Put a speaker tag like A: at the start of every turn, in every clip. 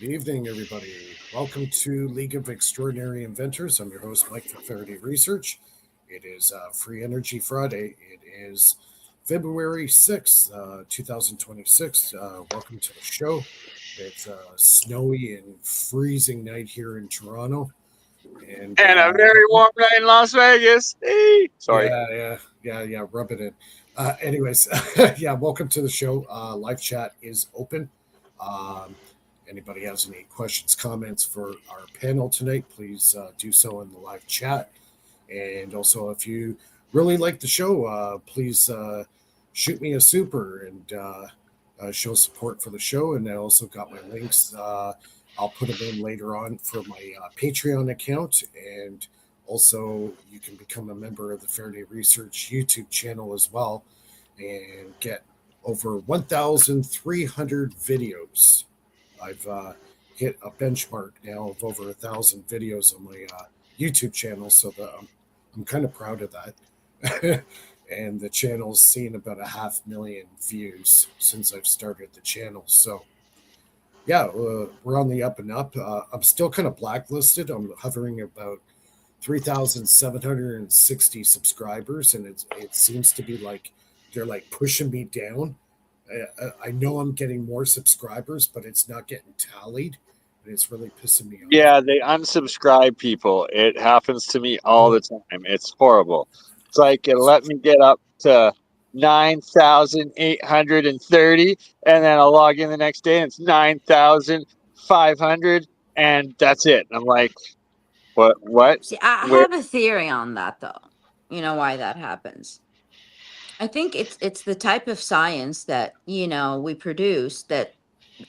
A: Evening, everybody. Welcome to League of Extraordinary Inventors. I'm your host, Mike from Faraday Research. It is Free Energy Friday. It is February 6th, 2026. Welcome to the show. It's a snowy and freezing night here in Toronto.
B: And a very warm night in Las Vegas. Hey. Sorry.
A: Yeah. Rub it in. Anyways, yeah. Welcome to the show. Live chat is open. Um, Anybody has any questions, comments for our panel tonight, please do so in the live chat. And also, if you really like the show, please shoot me a super and show support for the show. And I also got my links. I'll put them in later on for my Patreon account. And also, you can become a member of the Faraday Research YouTube channel as well and get over 1,300 videos. I've hit a benchmark now of over 1,000 videos on my YouTube channel, so I'm kind of proud of that. And the channel's seen about 500,000 views since I've started the channel. So, yeah, we're on the up and up. I'm still kind of blacklisted. I'm hovering about 3,760 subscribers, and it seems to be like they're like pushing me down. I know I'm getting more subscribers, but it's not getting tallied, and it's really pissing me off.
B: Yeah, they unsubscribe people. It happens to me all the time. It's horrible. It's like it let me get up to 9,830, and then I'll log in the next day, and it's 9,500, and that's it. I'm like, what?
C: See, I
B: Where?
C: have a theory on that, though. You know why that happens? I think it's the type of science that we produce that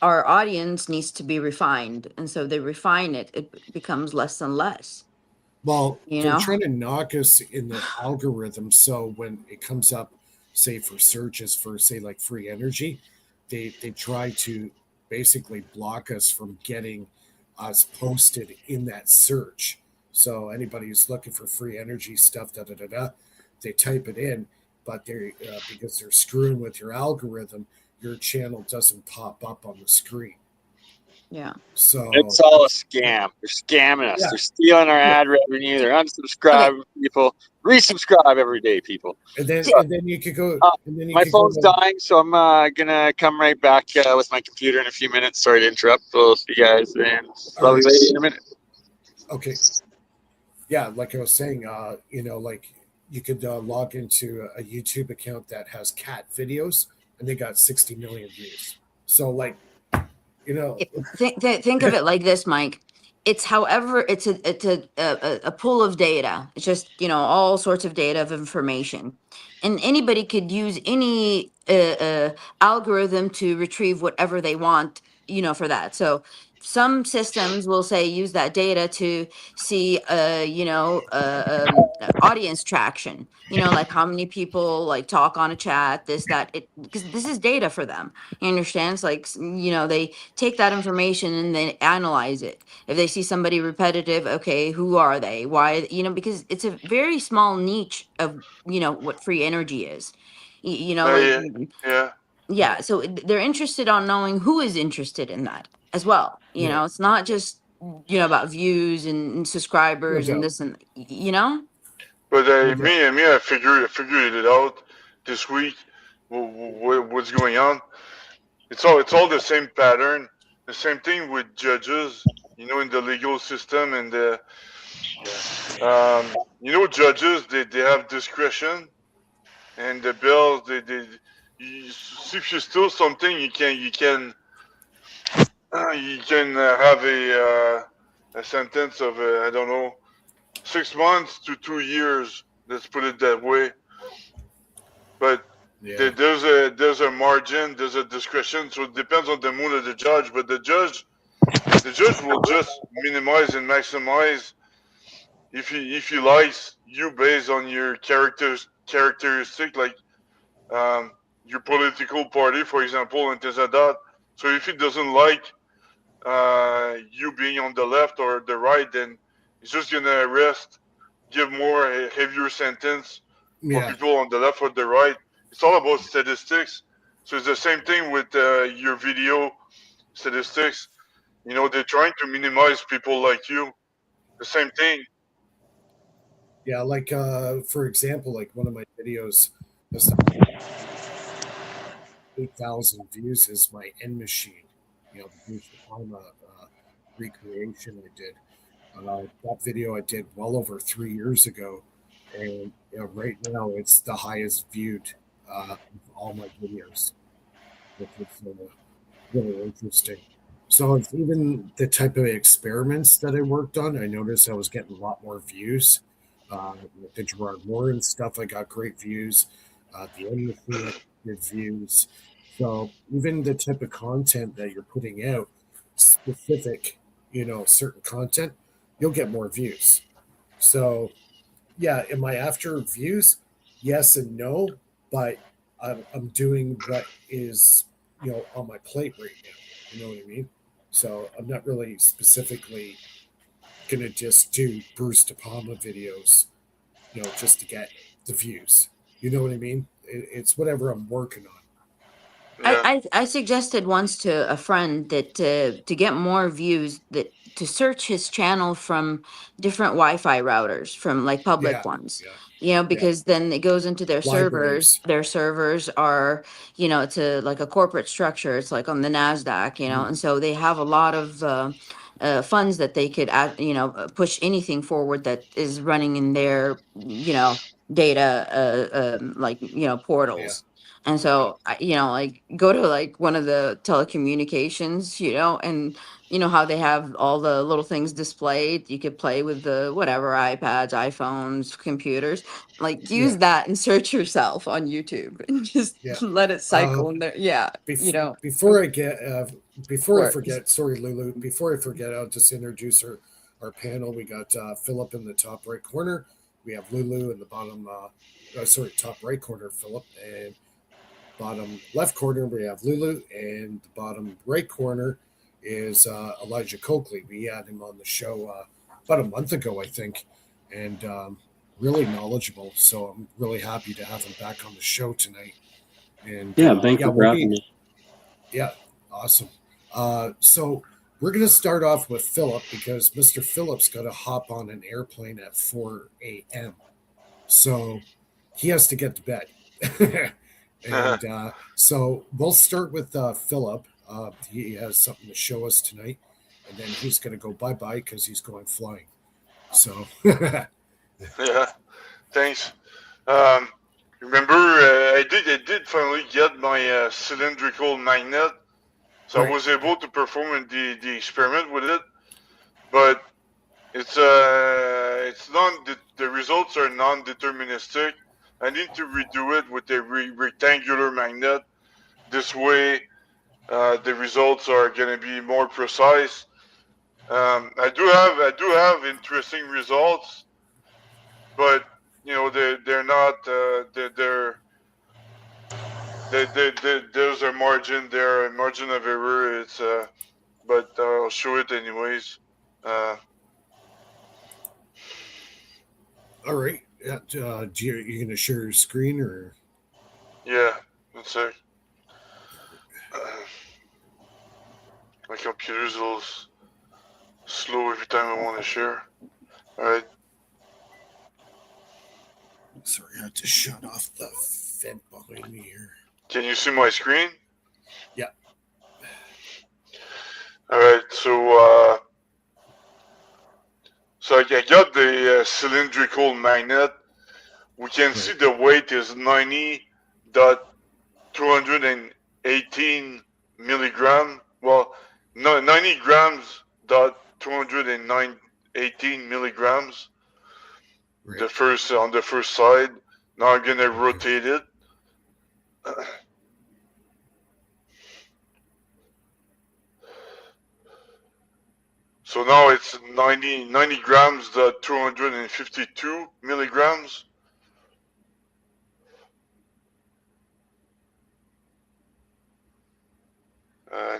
C: our audience needs to be refined, and so they refine it. It becomes less and less.
A: Well,
C: You
A: they're
C: know?
A: trying to knock us in the algorithm. So when it comes up, say for searches for say like free energy, they try to basically block us from getting us posted in that search. So anybody who's looking for free energy stuff, they type it in, but they because they're screwing with your algorithm, your channel doesn't pop up on the screen.
C: Yeah.
A: So
B: It's all a scam. They're scamming us.
A: Yeah.
B: They're stealing our ad revenue. They're unsubscribing people. Resubscribe every day, people.
A: and then you could go. And then you
B: My
A: could
B: phone's
A: go to,
B: dying, so I'm gonna come right back with my computer in a few minutes. Sorry to interrupt. We'll see you guys and probably later in a minute.
A: Okay. Yeah, like I was saying, like you could log into a YouTube account that has cat videos, and they got 60 million views. So, like,
C: Think of it like this, Mike. It's a pool of data. It's just all sorts of data of information, and anybody could use any algorithm to retrieve whatever they want. For that. So some systems will say use that data to see audience traction. Like how many people like talk on a chat. This that it because this is data for them. You understand? It's like they take that information and then analyze it. If they see somebody repetitive, okay, who are they? Why? Because it's a very small niche of what free energy is.
D: Yeah.
C: Yeah. So they're interested on knowing who is interested in that as well. It's not just about views and subscribers and this and
D: But me, I figured it out this week. What's going on? It's all the same pattern. The same thing with judges. In the legal system and judges they have discretion, and the bills if you steal something, you can have a sentence of I don't know, 6 months to 2 years. Let's put it that way. But there's a margin, there's a discretion, so it depends on the mood of the judge. But the judge will just minimize and maximize if he likes you based on your characteristic, like your political party, for example, and things like that. So if he doesn't like you being on the left or the right, then he's just gonna give more a heavier sentence for people on the left or the right. It's all about statistics. So it's the same thing with your video statistics. they're trying to minimize people like you. The same thing.
A: Yeah, like for example, like one of my videos has 8,000 views is my end machine. The Bruce De Palma recreation I did. That video I did well over 3 years ago, and right now it's the highest viewed of all my videos, which is really interesting. So it's even the type of experiments that I worked on. I noticed I was getting a lot more views. The Gerard Morin stuff, I got great views. The end machine, I got good views. So even the type of content that you're putting out, specific, certain content, you'll get more views. So yeah, am I after views? Yes and no, but I'm doing what is on my plate right now. You know what I mean? So I'm not really specifically gonna just do Bruce De Palma videos, just to get the views. You know what I mean? It's whatever I'm working on.
D: Yeah.
C: I suggested once to a friend that to get more views, that to search his channel from different Wi-Fi routers, from like public
A: Yeah,
C: ones,
A: yeah, yeah.
C: because then it goes into their servers.
A: Libraries.
C: Their servers are, it's like a corporate structure. It's like on the NASDAQ,
A: Mhm.
C: and so they have a lot of funds that they could, push anything forward that is running in their, data, like,
A: Yeah,
C: portals. And
A: yeah,
C: so, like go to like one of the telecommunications, and how they have all the little things displayed. You could play with the whatever iPads, iPhones, computers. Like use
A: yeah,
C: that and search yourself on YouTube and just
A: yeah.
C: let it
A: Uh,
C: cycle in there. Yeah,
A: before I get before I
C: works.
A: forget, sorry Lulu, before I forget, I'll just introduce our panel. We got Philip in the top right corner. We have Lulu in the bottom sorry, top right corner, Philip, and bottom left corner we have Lulu, and the bottom right corner is Elijah Coakley. We had him on the show about a month ago, I think, and really knowledgeable. So I'm really happy to have him back on the show tonight. And
E: Yeah, thank
A: yeah,
E: you for
A: we'll
E: having
A: be
E: me.
A: yeah, awesome. So we're going to start off with Philip because Mr. Philip's got to hop on an airplane at 4 a.m. So he has to get to bed. And so we'll start with Philip. He has something to show us tonight. And then he's going to go bye bye because he's going flying. So,
D: Yeah. Thanks. Remember, I did finally get my cylindrical magnet, so
A: right.
D: I was able to perform the experiment with it. But it's non the results are non-deterministic. I need to redo it with a rectangular magnet. This way, the results are going to be more precise. I do have interesting results, but they're not there's a margin there, a margin of error. It's but I'll show it anyways.
A: All right. You going to share your screen or?
D: Yeah, one sec. My computer's a little slow every time I want to share. All right.
A: Sorry, I had to shut off the vent behind me here.
D: Can you see my screen?
A: Yeah.
D: All right. So I got the cylindrical magnet. We can see the weight is 90.218 milligram. Well, no, 90 grams dot 218 milligrams.
A: Right.
D: On the first side. Now I'm gonna rotate it. So now it's 90 grams dot 252 milligrams.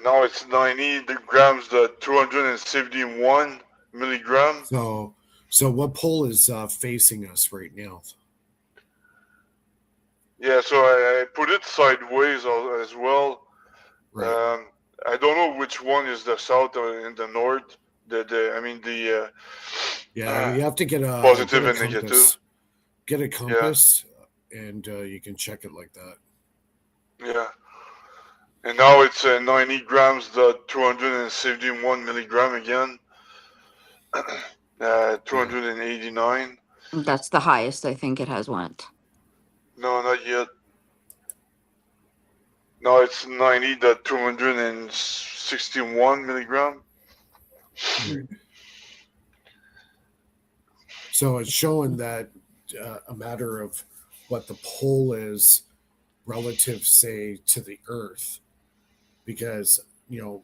D: Now it's 90 grams dot 271 milligrams.
A: So what pole is facing us right now?
D: Yeah, so I put it sideways as well.
A: Right.
D: I don't know which one is the south or in the north. You
A: have to get a
D: positive
A: get a
D: and
A: compass.
D: negative.
A: Get a compass, and you can check it like that.
D: Yeah. And now it's 90 grams, the 271 milligram again. 289.
C: That's the highest I think it has went.
D: No, not yet. No, it's 90, the 261 milligram.
A: Right. So it's showing that a matter of what the pole is relative, say, to the Earth, because the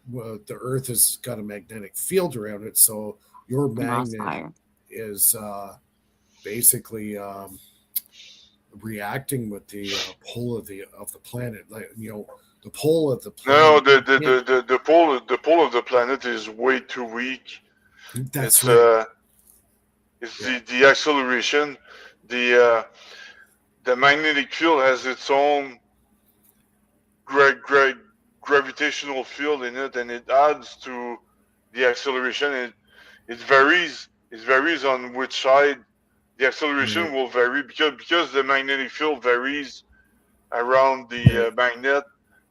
A: Earth has got a magnetic field around it, so your magnet is basically reacting with the pole of the planet. Like the pole of the planet.
D: No, the pole of the planet is way too weak.
A: That's right.
D: It's the acceleration. The magnetic field has its own gravitational field in it, and it adds to the acceleration. It varies. It varies on which side the acceleration will vary because the magnetic field varies around the magnet.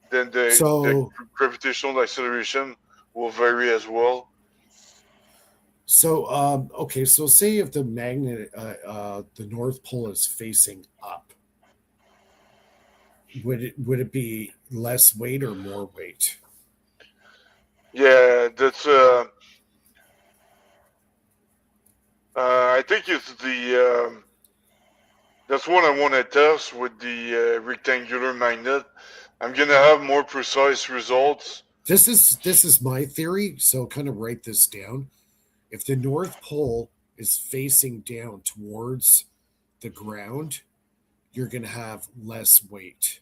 D: Then the gravitational acceleration will vary as well.
A: So okay, so say if the magnet, the North Pole is facing up, would it be less weight or more weight?
D: Yeah, that's I think it's the that's what I want to test with the rectangular magnet. I'm gonna have more precise results.
A: This is my theory, so kind of write this down. If the North Pole is facing down towards the ground, you're going to have less weight.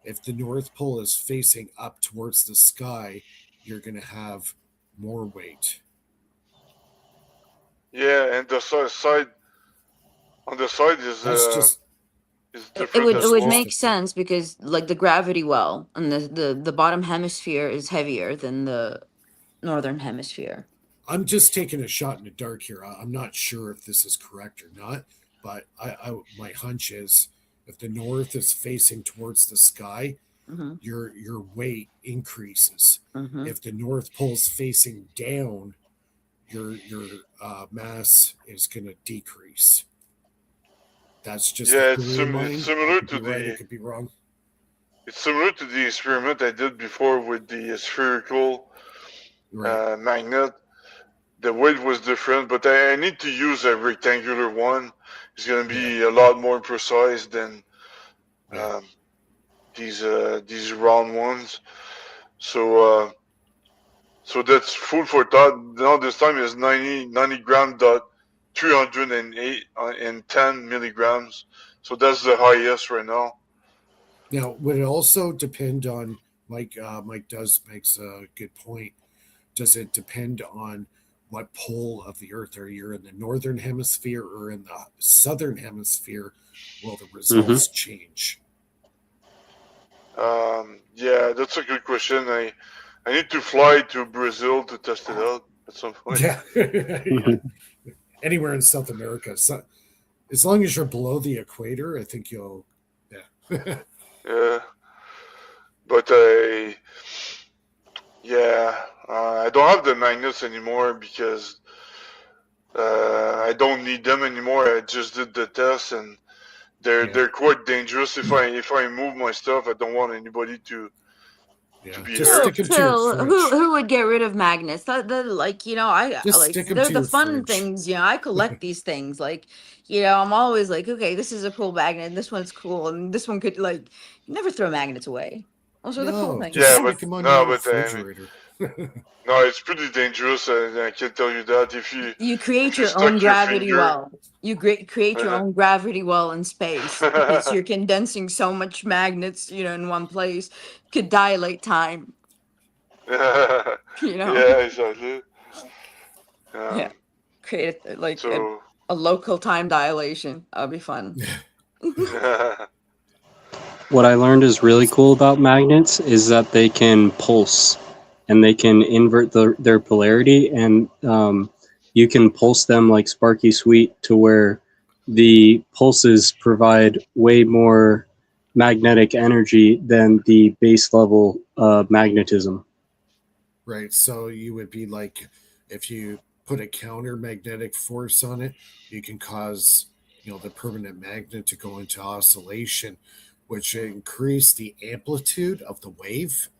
A: If the North Pole is facing up towards the sky, you're going to have more weight.
D: Yeah, and the side on the side is different.
C: It would make sense because like the gravity well and the bottom hemisphere is heavier than the northern hemisphere.
A: I'm just taking a shot in the dark here. I'm not sure if this is correct or not, but my hunch is if the north is facing towards the sky, your weight increases. If the North Pole's facing down, your mass is going to decrease. That's just
D: it's similar to
A: right, it could be wrong.
D: It's similar to the experiment I did before with the spherical magnet. The weight was different, but I need to use a rectangular one. It's going to be a lot more precise than these round ones. So that's food for thought. Now this time is 90 gram dot 310 milligrams. So that's the highest right now.
A: Now, would it also depend on Mike makes a good point. Does it depend on what pole of the Earth are you in the northern hemisphere or in the southern hemisphere? Will the results change?
D: Yeah, that's a good question. I need to fly to Brazil to test it out at some point.
A: Yeah. Anywhere in South America. So, as long as you're below the equator, I think you'll
D: Yeah. But I don't have the magnets anymore because I don't need them anymore. I just did the test and they're quite dangerous. If I move my stuff, I don't want anybody to be hurt.
C: Who would get rid of magnets? That like they're the fun things. I collect these things. Like I'm always like, okay, this is a cool magnet, and this one's cool, and this one could you never throw magnets away. Those are the cool things.
D: Yeah, but no, it's pretty dangerous. I can tell you that if you
C: create your own gravity well. You create your own gravity well in space because you're condensing so much magnets, in one place. Could dilate time.
D: Yeah, exactly.
C: Create a local time dilation. That'll be fun.
E: What I learned is really cool about magnets is that they can pulse. and they can invert their polarity, and you can pulse them like Sparky Sweet to where the pulses provide way more magnetic energy than the base level magnetism.
A: Right. So you would be like, if you put a counter magnetic force on it, you can cause, the permanent magnet to go into oscillation, which increase the amplitude of the wave.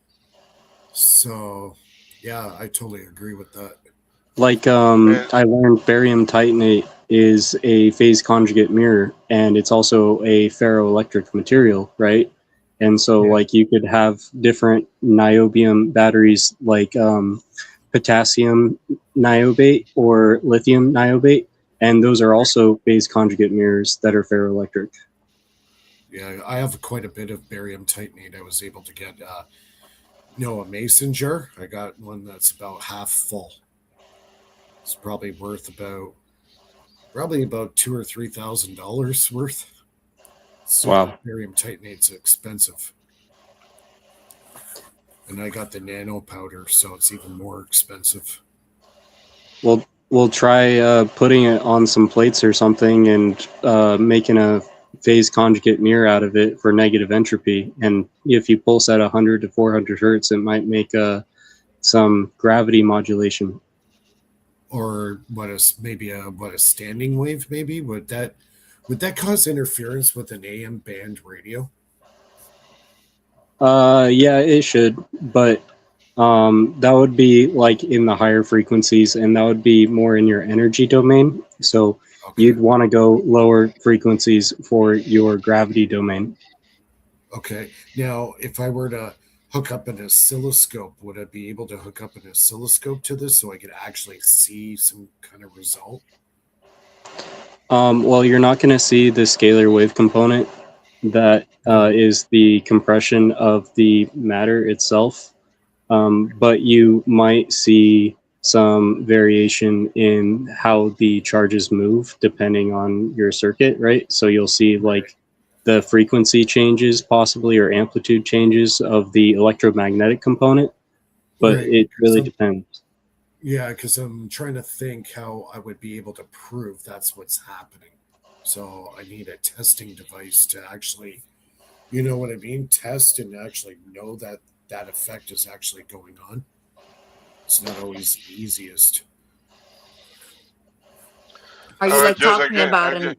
A: So, yeah, I totally agree with that.
E: Like
D: And
E: I learned barium titanate is a phase conjugate mirror, and it's also a ferroelectric material, right? And so
A: Yeah.
E: like you could have different niobium batteries like potassium niobate or lithium niobate, and those are also phase conjugate mirrors that are ferroelectric.
A: Yeah, I have quite a bit of barium titanate. I was able to get, a mason jar. I got one that's about half full. It's probably worth about $2,000 or $3,000 worth. So
E: Wow.
A: barium titanate's expensive. And I got the nano powder, so it's even more expensive.
E: We'll try putting it on some plates or something and making a phase conjugate mirror out of it for negative entropy. And if you pulse at 100 to 400 hertz, it might make some gravity modulation.
A: Or maybe a standing wave? Maybe would that cause interference with an AM band radio?
E: Yeah, it should, but that would be like in the higher frequencies, and that would be more in your energy domain. So
A: Okay.
E: you'd want to go lower frequencies for your gravity domain.
A: Okay. Now, if I were to hook up an oscilloscope, would I be able to hook up an oscilloscope to this so I could actually see some kind of result?
E: Well, you're not going to see the scalar wave component that is the compression of the matter itself, but you might see some variation in how the charges move depending on your circuit, right? So you'll see like the frequency changes possibly or amplitude changes of the electromagnetic component, but
A: Right.
E: it really depends.
A: Yeah, because I'm trying to think how I would be able to prove that's what's happening. So I need a testing device to actually, you know what I mean, test and actually know that that effect is actually going on. It's not always the easiest.
C: Are you
D: all right,
C: like
D: guys,
C: talking about an?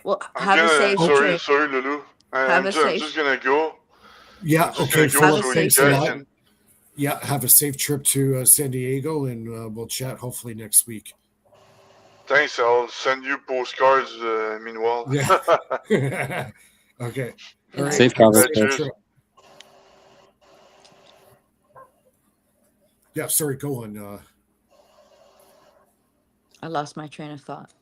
C: Well,
D: I'm
C: have a
D: gonna.
C: safe trip.
D: Sorry, Lulu.
C: Have a
D: I'm
C: safe.
D: just gonna go.
A: Yeah.
D: I'm just
A: Okay,
D: gonna go
C: Have a
A: Philip.
D: so you
C: safe
A: Thanks a
D: guys
C: trip.
A: lot.
D: can.
A: Yeah, have a safe trip to San Diego, and we'll chat hopefully next week.
D: Thanks. I'll send you postcards. Meanwhile.
A: Yeah. Okay. All right.
E: Safe
A: Have a
E: travels,
A: safe
E: guys.
A: trip. Yeah. Sorry. Go on.
C: I lost my train of thought.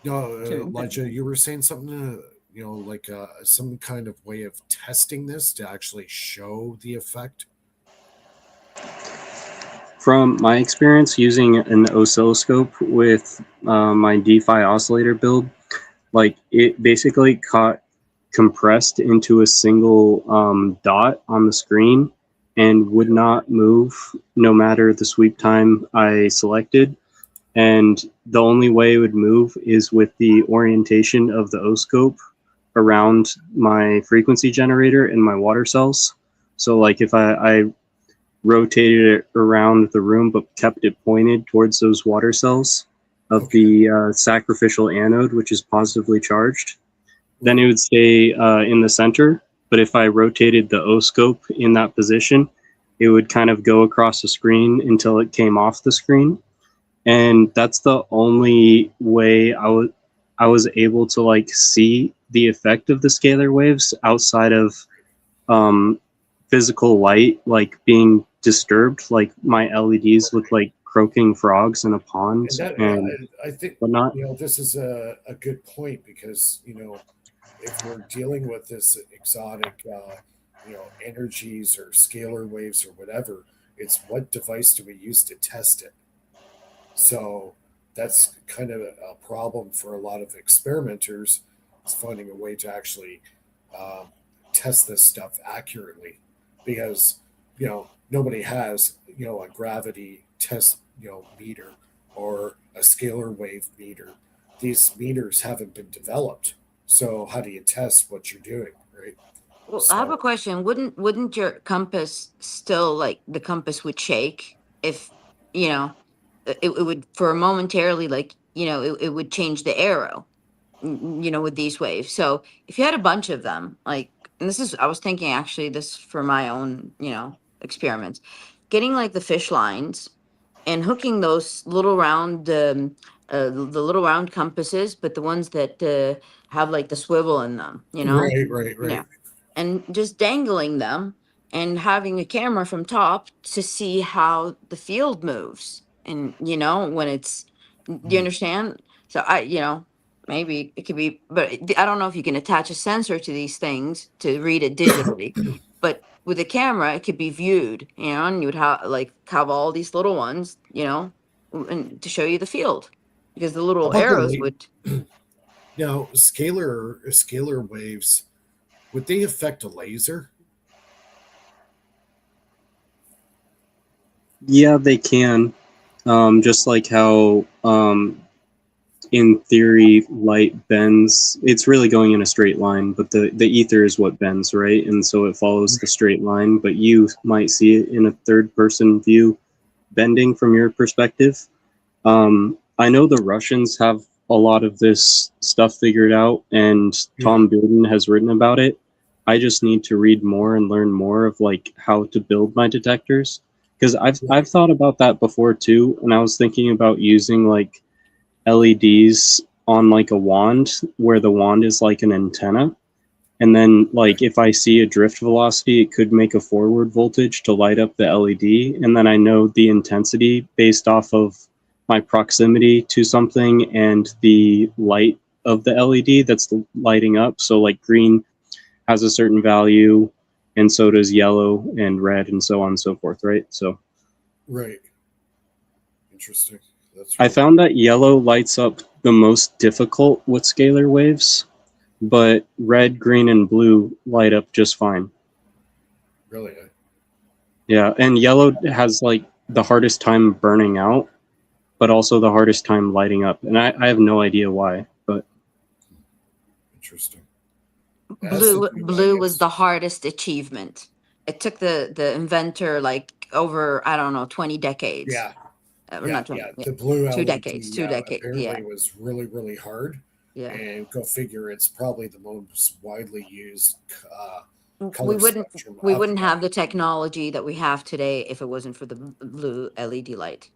A: No, Elijah, you were saying something. Like some kind of way of testing this to actually show the effect.
E: From my experience using an oscilloscope with my DeFi oscillator build, like it basically compressed into a single dot on the screen and would not move no matter the sweep time I selected. And the only way it would move is with the orientation of the oscope around my frequency generator and my water cells. So like if I rotated it around the room but kept it pointed towards those water cells of the sacrificial anode, which is positively charged, then it would stay in the center. But if I rotated the O-scope in that position, it would kind of go across the screen until it came off the screen. And that's the only way I was able to like see the effect of the scalar waves outside of physical light like being disturbed, like my LEDs look like croaking frogs in a pond and
A: I think
E: whatnot.
A: this is a good point because if we're dealing with this exotic energies or scalar waves or whatever, it's what device do we use to test it? So that's kind of a problem for a lot of experimenters, is finding a way to actually test this stuff accurately, because nobody has, a gravity test, meter or a scalar wave meter. These meters haven't been developed. So how do you test what you're doing, right?
C: Well, I have a
A: So
C: question. Wouldn't your compass still, like, the compass would shake if, you know, it would for momentarily, like, it would change the arrow, with these waves. So if you had a bunch of them, like, and I was thinking actually this for my own, experiments, getting like the fish lines and hooking those little round, the little round compasses, but the ones that have like the swivel in them,
A: right.
C: yeah, and just dangling them and having a camera from top to see how the field moves. And when it's, do you
A: Mm.
C: understand? So maybe it could be, but I don't know if you can attach a sensor to these things to read it digitally. But with a camera, it could be viewed, and you would have all these little ones, and to show you the field, because the
A: How
C: little
A: about the
C: arrows
A: late
C: would.
A: now scalar waves? Would they affect a laser?
E: Yeah, they can. Just like how, in theory, light bends. It's really going in a straight line, but the ether is what bends, right? And so it follows the straight line, but you might see it in a third person view bending from your perspective. I know the Russians have a lot of this stuff figured out, and
A: Yeah.
E: Tom Bearden has written about it. I just need to read more and learn more of like how to build my detectors, because I've thought about that before too, and I was thinking about using like LEDs on like a wand where the wand is like an antenna. And then, like, if I see a drift velocity, it could make a forward voltage to light up the LED. And then I know the intensity based off of my proximity to something and the light of the LED that's lighting up. So, like, green has a certain value, and so does yellow and red, and so on and so forth, right? So,
A: Right. Interesting. That's
E: I
A: really
E: found that yellow lights up the most difficult with scalar waves, but red, green, and blue light up just fine.
A: really.
E: Yeah, and yellow has like the hardest time burning out, but also the hardest time lighting up. And I have no idea why, but
A: Interesting. That's something I
C: Blue was
A: guess.
C: the hardest achievement. It took the inventor like over, I don't know, 20 decades.
A: Yeah.
C: Not 20,
A: Yeah.
C: yeah,
A: The blue
C: 2 decades,
A: LED
C: 2 decades. Yeah,
A: apparently was really, really hard.
C: yeah.
A: And go figure, it's probably the most widely used
C: We
A: color
C: wouldn't
A: spectrum
C: we
A: of
C: wouldn't
A: them all.
C: have the technology that we have today if it wasn't for the blue LED light,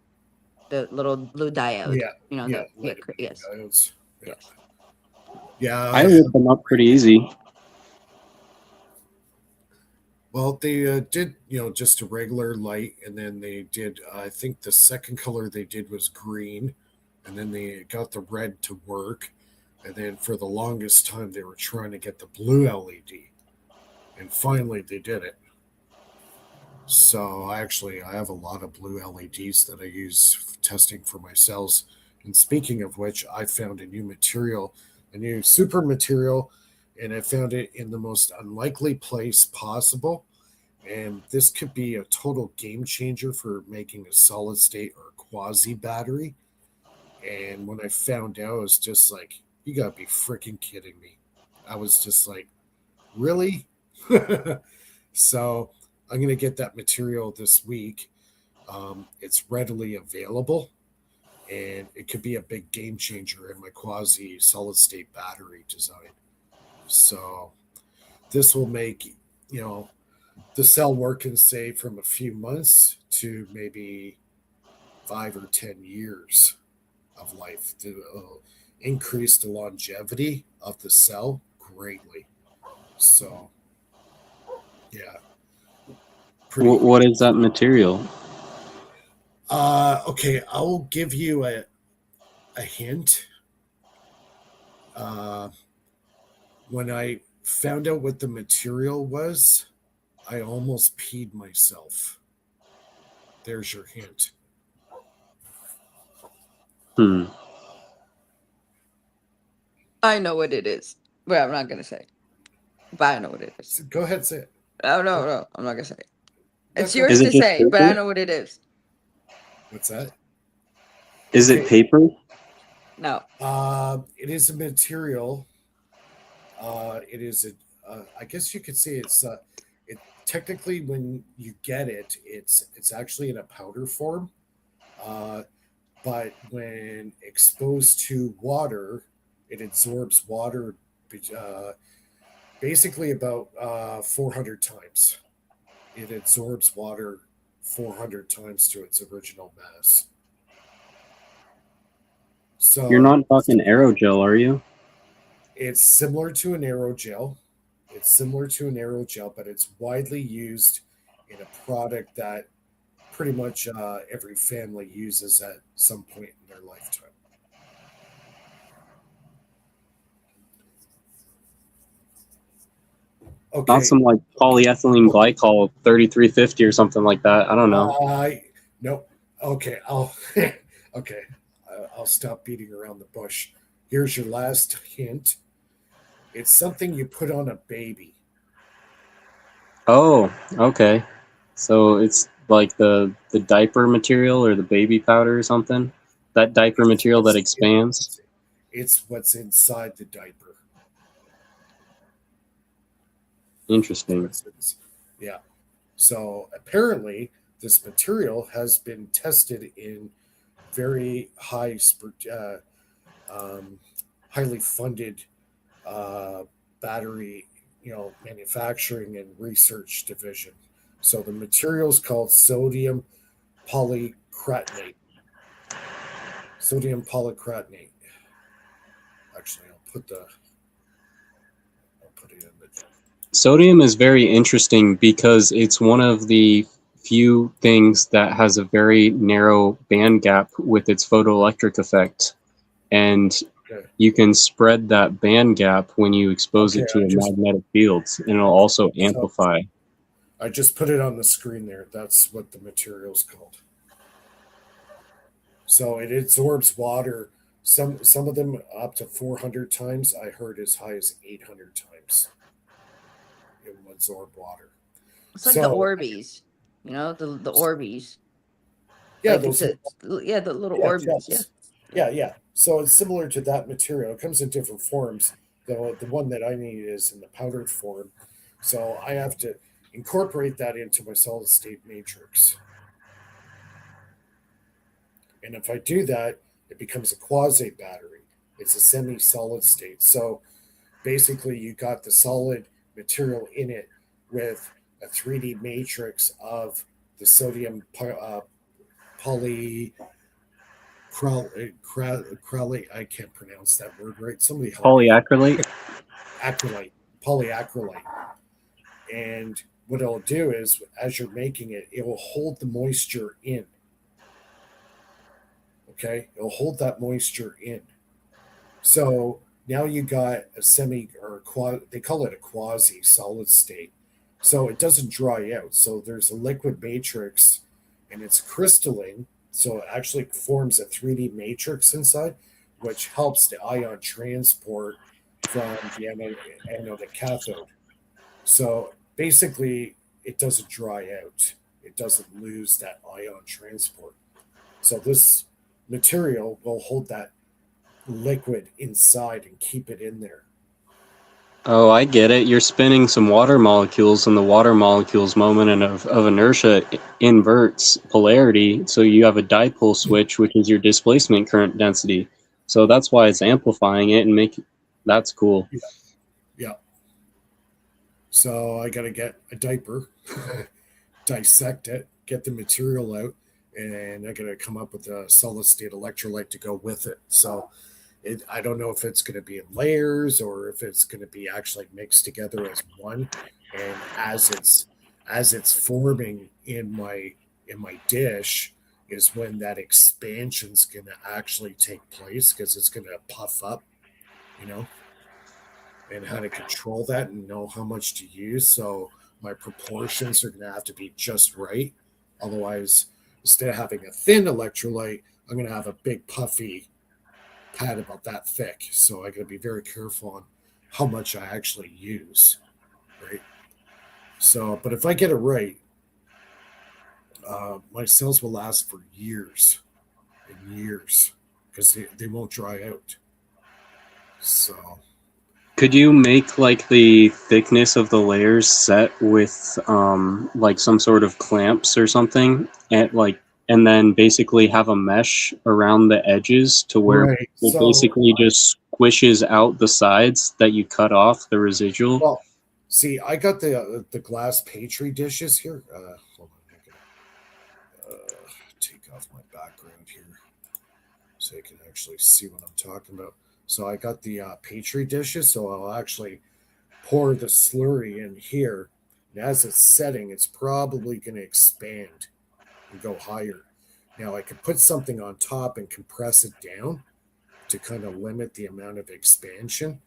C: the little blue diode.
A: Yeah. Yeah. Light emitting
C: Yes,
A: diodes. Yeah.
C: yes.
A: Yeah.
E: I
A: I
E: lit
A: have.
E: them up pretty easy.
A: Well, they did, just a regular light, and then they did. I think the second color they did was green, and then they got the red to work, and then for the longest time they were trying to get the blue LED, and finally they did it. So I have a lot of blue LEDs that I use testing for my cells. And speaking of which, I found a new material, a new super material, and I found it in the most unlikely place possible. And this could be a total game changer for making a solid state or quasi battery. And when I found out, I was just like, you gotta be freaking kidding me. I was just like, really? So I'm going to get that material this week. It's readily available, and it could be a big game changer in my quasi solid state battery design. So this will make, you know, the cell work and say from a few months to maybe 5 or 10 years of life to increase the longevity of the cell greatly. So, yeah, pretty.
E: What is that material?
A: Okay, I'll give you a hint. Uh, when I found out what the material was, I almost peed myself. There's your hint.
E: Hmm.
C: I know what it is. Well, I'm not gonna say, but I know what it is.
A: Go ahead, say it.
C: Oh no, I'm not gonna say. It's
A: Yeah,
C: yours
E: Is it
C: to
E: just
C: say, but I
E: paper?
C: know what it is.
A: What's that?
E: Is it
A: Okay.
E: paper?
C: No.
A: It is a material. It is I guess you could say it technically when you get it, it's actually in a powder form. Uh, but when exposed to water, it absorbs water uh, basically about 400 times. It absorbs water 400 times to its original mass.
E: You're
A: So
E: not talking aerogel, are you?
A: it's similar to an aerogel. It's similar to an aerogel, but it's widely used in a product that pretty much every family uses at some point in their lifetime.
E: Not
A: Okay.
E: some like polyethylene glycol 3350 or something like that. I don't know.
A: Nope. Okay. Okay. I'll stop beating around the bush. Here's your last hint. It's something you put on a baby.
E: Oh, okay. So it's like the diaper material or the baby powder or something. That diaper material that expands.
A: It's what's inside the diaper.
E: Interesting.
A: Yeah. So apparently, this material has been tested in very highly funded uh, battery, manufacturing and research division. So the material is called sodium polycratonate. Sodium polycratonate. Actually, I'll put it in the.
E: Sodium is very interesting because it's one of the few things that has a very narrow band gap with its photoelectric effect. And
A: Okay.
E: you can spread that band gap when you expose
A: Okay,
E: it to a magnetic field, and it'll also
A: so
E: amplify.
A: I just put it on the screen there. That's what the material's called. So it absorbs water. Some of them up to 400 times. I heard as high as 800 times. It will absorb water.
C: It's like the
A: So
C: Orbeez, the Orbeez.
A: yeah,
C: Like
A: those
C: yeah, the little
A: yeah
C: Orbeez. Yeah.
A: gels. Yeah. So it's similar to that material. It comes in different forms. The one that I need is in the powdered form. So I have to incorporate that into my solid state matrix. And if I do that, it becomes a quasi battery. It's a semi solid state. So basically, you got the solid material in it with a 3D matrix of the sodium poly. I can't pronounce that word right. Somebody help me.
E: Polyacrylate?
A: Polyacrylate. And what it'll do is, as you're making it, it will hold the moisture in. Okay, it'll hold that moisture in. So now you got a semi or they call it a quasi solid state. So it doesn't dry out. So there's a liquid matrix and it's crystalline. So it actually forms a 3D matrix inside, which helps the ion transport from the anode to cathode. So basically, it doesn't dry out. It doesn't lose that ion transport. So this material will hold that liquid inside and keep it in there.
E: Oh, I get it. You're spinning some water molecules, and the water molecules moment of inertia inverts polarity. So you have a dipole switch, which is your displacement current density. So that's why it's amplifying it and that's cool.
A: Yeah. So I got to get a diaper, dissect it, get the material out, and I got to come up with a solid state electrolyte to go with it. So I don't know if it's going to be in layers or if it's going to be actually mixed together as one. And as it's forming in my dish is when that expansion's going to actually take place because it's going to puff up, you know, and how to control that and know how much to use. So my proportions are going to have to be just right. Otherwise, instead of having a thin electrolyte, I'm going to have a big puffy pad about that thick. So I got to be very careful on how much I actually use, right? So, but if I get it right, my cells will last for years and years because they won't dry out. So
E: Could you make like the thickness of the layers set with like some sort of clamps or something, and then basically have a mesh around the edges to where
A: right.
E: it
A: So
E: basically just squishes out the sides that you cut off the residual?
A: well, see, I got the glass Petri dishes here. Hold on, I'm gonna take off my background here so you can actually see what I'm talking about. So I got the Petri dishes, so I'll actually pour the slurry in here. And as it's setting, it's probably going to expand and go higher. Now I could put something on top and compress it down to kind of limit the amount of expansion.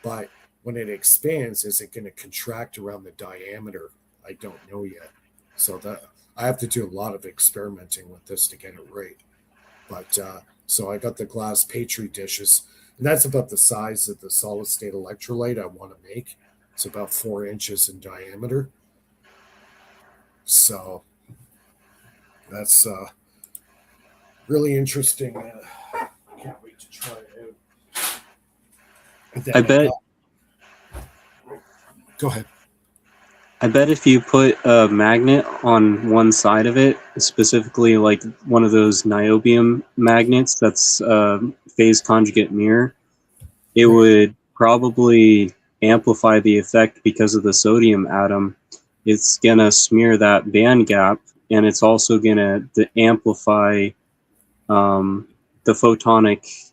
A: But when it expands, is it going to contract around the diameter? I don't know yet. So that I have to do a lot of experimenting with this to get it right. But so I got the glass Petri dishes, and that's about the size of the solid state electrolyte I want to make. It's about 4 inches in diameter. So that's really interesting. Can't wait to try it out.
E: I bet.
A: Go ahead.
E: I bet if you put a magnet on one side of it, specifically like one of those niobium magnets that's phase conjugate mirror, it would probably amplify the effect because of the sodium atom. It's going to smear that band gap, and it's also going to amplify the photonic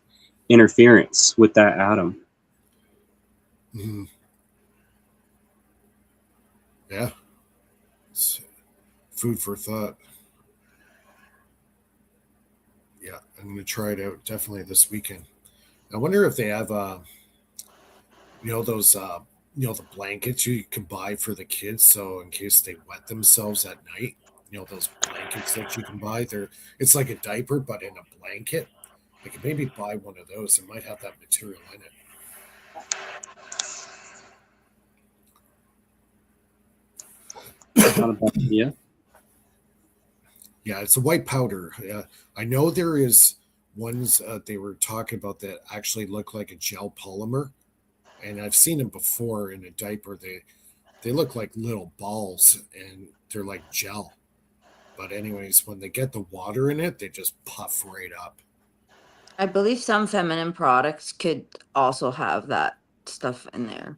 E: interference with that atom.
A: Mm-hmm. Yeah. It's food for thought. Yeah, I'm going to try it out definitely this weekend. I wonder if they have, those, the blankets you can buy for the kids. So in case they wet themselves at night, those blankets that you can buy. It's like a diaper, but in a blanket. I could maybe buy one of those. It might have that material in it.
E: Not a bad idea.
A: Yeah, it's a white powder. I know there is ones they were talking about that actually look like a gel polymer, and I've seen them before in a diaper. They look like little balls, and they're like gel. But anyways, when they get the water in it, they just puff right up.
C: I believe some feminine products could also have that stuff in there.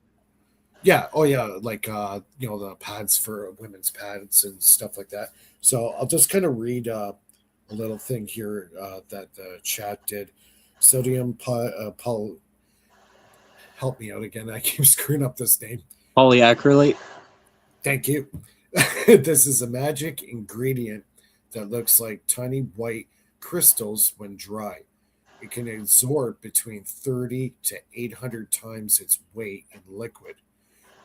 A: Yeah. Oh, yeah. Like, the pads for women's pads and stuff like that. So I'll just kind of read a little thing here that the chat did. Sodium help me out again. I keep screwing up this name.
E: Polyacrylate.
A: Thank you. This is a magic ingredient that looks like tiny white crystals when dry. It can absorb between 30 to 800 times its weight in liquid,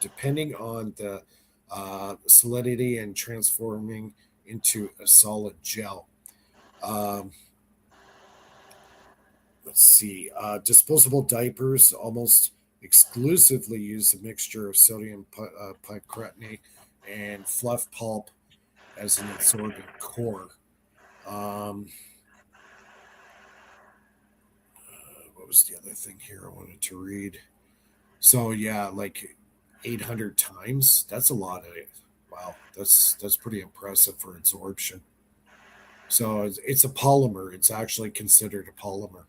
A: depending on the solidity and transforming into a solid gel. Let's see. Disposable diapers almost exclusively use a mixture of sodium picrate and fluff pulp as an absorbent core. What was the other thing here I wanted to read? So yeah, like 800 times. That's a lot of it. Wow, that's pretty impressive for absorption. So it's a polymer. It's actually considered a polymer.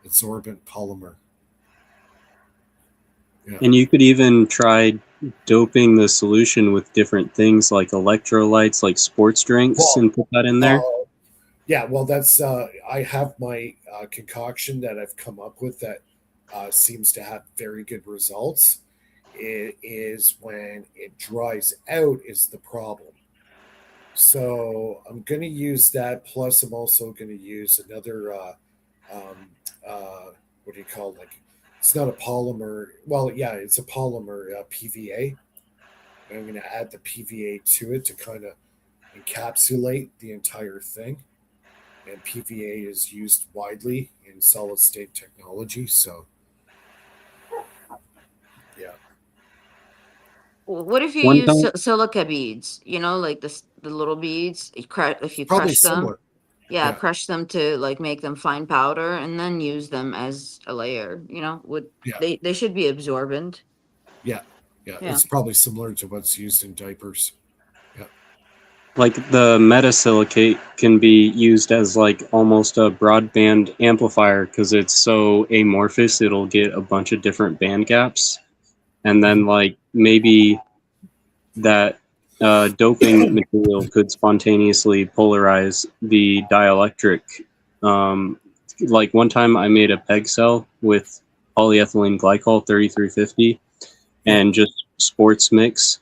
A: Absorbent polymer. Yeah.
E: And you could even try doping the solution with different things like electrolytes, like sports drinks, and put that in there.
A: Yeah, well, that's I have my concoction that I've come up with that seems to have very good results. It is when it dries out is the problem. So I'm going to use that. Plus, I'm also going to use another. What do you call it? Like, it's not a polymer. Well, yeah, it's a polymer PVA. And I'm going to add the PVA to it to kind of encapsulate the entire thing. And PVA is used widely in solid state technology. So, yeah.
C: What if you
E: One
C: use
E: time,
C: silica beads? Like the the little beads. If you
A: Probably
C: crush them,
A: similar.
C: yeah,
A: Yeah.
C: crush them to like make them fine powder, and then use them as a layer.
A: Yeah.
C: They should be absorbent.
A: Yeah. It's probably similar to what's used in diapers.
E: Like the metasilicate can be used as like almost a broadband amplifier because it's so amorphous, it'll get a bunch of different band gaps. And then like maybe that doping material could spontaneously polarize the dielectric. Like one time I made a peg cell with polyethylene glycol 3350 and just sports mix,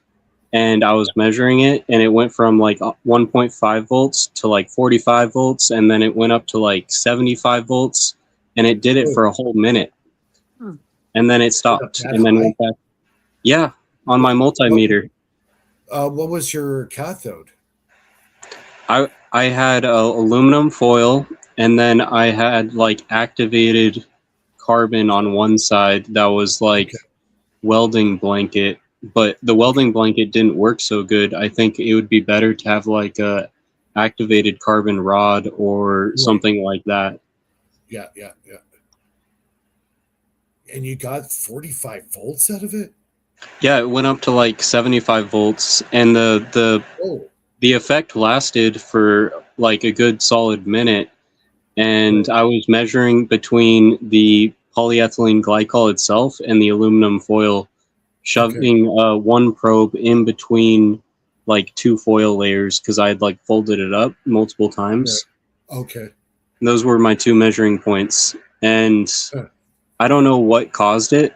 E: and I was measuring it, and it went from like 1.5 volts to like 45 volts, and then it went up to like 75 volts, and it did it for a whole minute, and then it stopped, and then went back. Yeah, on my multimeter.
A: What was your cathode?
E: I had aluminum foil, and then I had like activated carbon on one side that was like welding blanket, but the welding blanket didn't work so good. I think it would be better to have like a activated carbon rod or something like that.
A: Yeah. And you got 45 volts out of it?
E: Yeah, it went up to like 75 volts, and the effect lasted for like a good solid minute. And I was measuring between the polyethylene glycol itself and the aluminum foil, shoving one probe in between like two foil layers because I had like folded it up multiple times.
A: Okay.
E: And those were my two measuring points. And I don't know what caused it.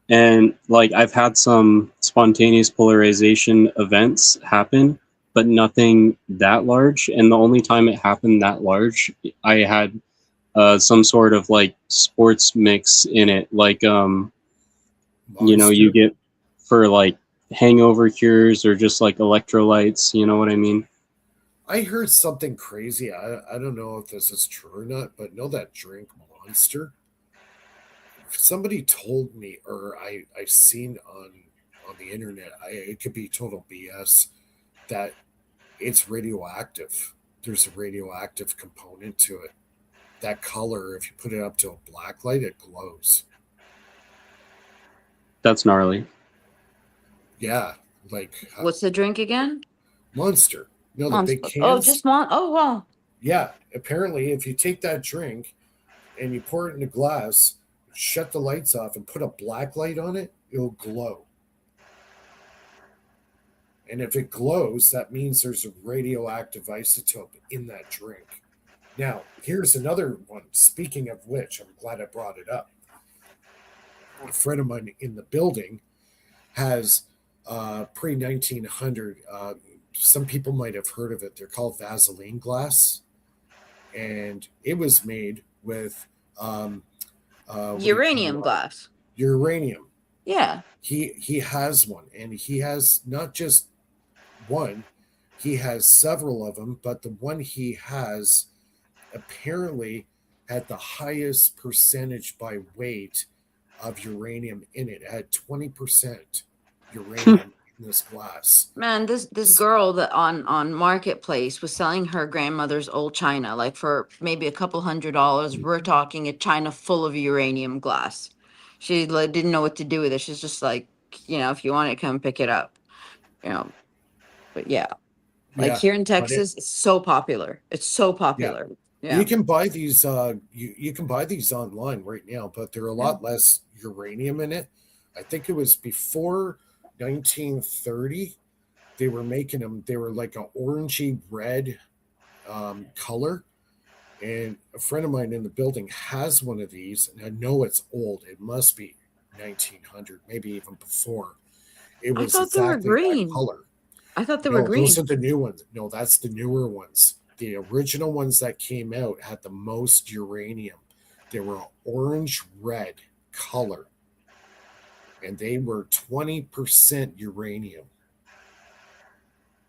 E: And like I've had some spontaneous polarization events happen, but nothing that large. And the only time it happened that large, I had some sort of like sports mix in it, like you get for like hangover cures or just like electrolytes, you know what I mean?
A: I heard something crazy. I don't know if this is true or not, but know that drink Monster? Somebody told me, or I've seen on the internet, it could be total BS, that it's radioactive. There's a radioactive component to it. That color, if you put it up to a black light, it glows.
E: That's gnarly.
A: Yeah, like
C: what's the drink again?
A: Monster. No, the big cans.
C: Oh, just Oh, wow.
A: Yeah, apparently, if you take that drink and you pour it in a glass, shut the lights off, and put a black light on it, it'll glow. And if it glows, that means there's a radioactive isotope in that drink. Now, here's another one. Speaking of which, I'm glad I brought it up. A friend of mine in the building has pre-1900. Some people might have heard of it. They're called Vaseline glass. And it was made with
C: uranium glass.
A: Uranium.
C: Yeah.
A: He has one, and he has not just one, he has several of them, but the one he has apparently had the highest percentage by weight of uranium in it. It had 20% uranium in this glass.
C: Man, this girl that on Marketplace was selling her grandmother's old china, like for maybe a couple $100. We're talking a china full of uranium glass. She like, didn't know what to do with it. She's just like, if you want it, come pick it up. But yeah. Like here in Texas, it's so popular. It's so popular. Yeah.
A: You can buy these you can buy these online right now, but they're a lot less uranium in it. I think it was before 1930 they were making them. They were like an orangey red color, and a friend of mine in the building has one of these, and I know it's old. It must be 1900, maybe even before. It was exactly that color.
C: I thought they were green.
A: Those are the new ones. No, that's the newer ones. The original ones that came out had the most uranium. They were orange red color, and they were 20% uranium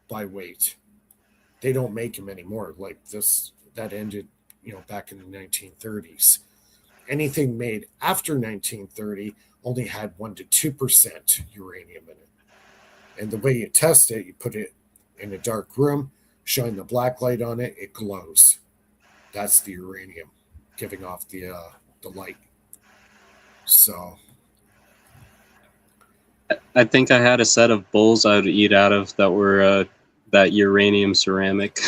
A: by weight. They don't make them anymore. Like this, that ended, back in the 1930s. Anything made after 1930 only had 1 to 2% uranium in it. And the way you test it, you put it in a dark room, shine the black light on it, it glows. That's the uranium giving off the light. So
E: I think I had a set of bowls I would eat out of that were that uranium ceramic.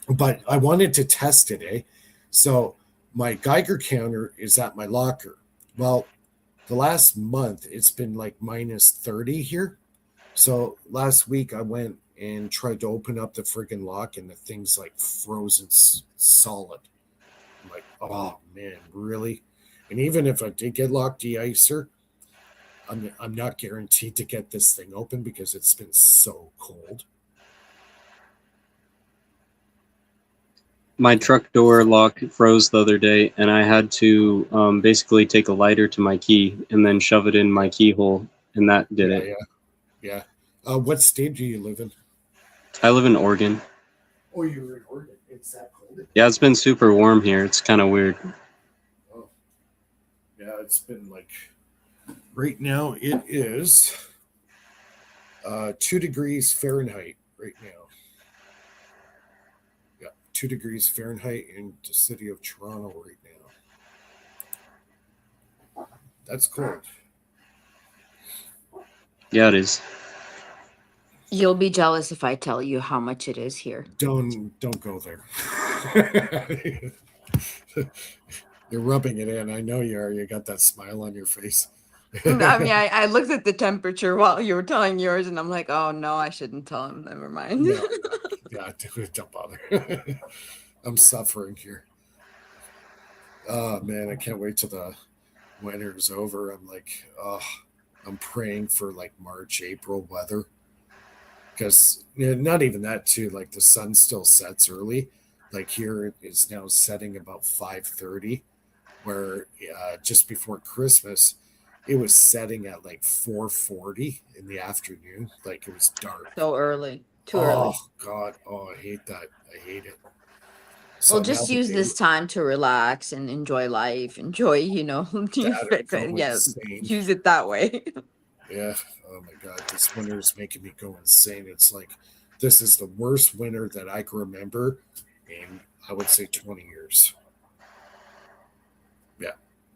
A: but I wanted to test it, eh? So my Geiger counter is at my locker. Well, the last month it's been like minus 30 here. So last week I went and tried to open up the friggin' lock and the thing's like frozen solid. I'm like, oh man, really? And even if I did get locked de-icer, I'm not guaranteed to get this thing open because it's been so cold.
E: My truck door lock froze the other day, and I had to basically take a lighter to my key and then shove it in my keyhole, and that did it.
A: Yeah. What state do you live in?
E: I live in Oregon.
A: Oh, you're in Oregon. It's that cold?
E: Yeah, it's been super warm here. It's kind of weird.
A: Oh. Yeah, it's been like, right now it is 2 degrees Fahrenheit right now. 2 degrees Fahrenheit in the city of Toronto right now. That's cold.
E: Yeah, it is.
C: You'll be jealous if I tell you how much it is here.
A: Don't go there. You're rubbing it in. I know you are. You got that smile on your face.
C: I mean, I looked at the temperature while you were telling yours, and I'm like, oh no, I shouldn't tell him. Never mind.
A: No. Yeah, don't bother. I'm suffering here. Oh man, I can't wait till the winter's over. I'm like, I'm praying for like March, April weather. Because not even that too. Like the sun still sets early. Like here it is now setting about 5:30, where just before Christmas, it was setting at like 4:40 in the afternoon. Like it was dark.
C: So early. Too early.
A: Oh God. Oh, I hate that. I hate it. So
C: Well, just
A: now
C: use
A: the
C: this time to relax and enjoy life. Enjoy, your
A: That or go
C: yeah,
A: insane.
C: use it that way.
A: Yeah. Oh my God. This winter is making me go insane. It's like this is the worst winter that I can remember in, I would say, 20 years. Yeah.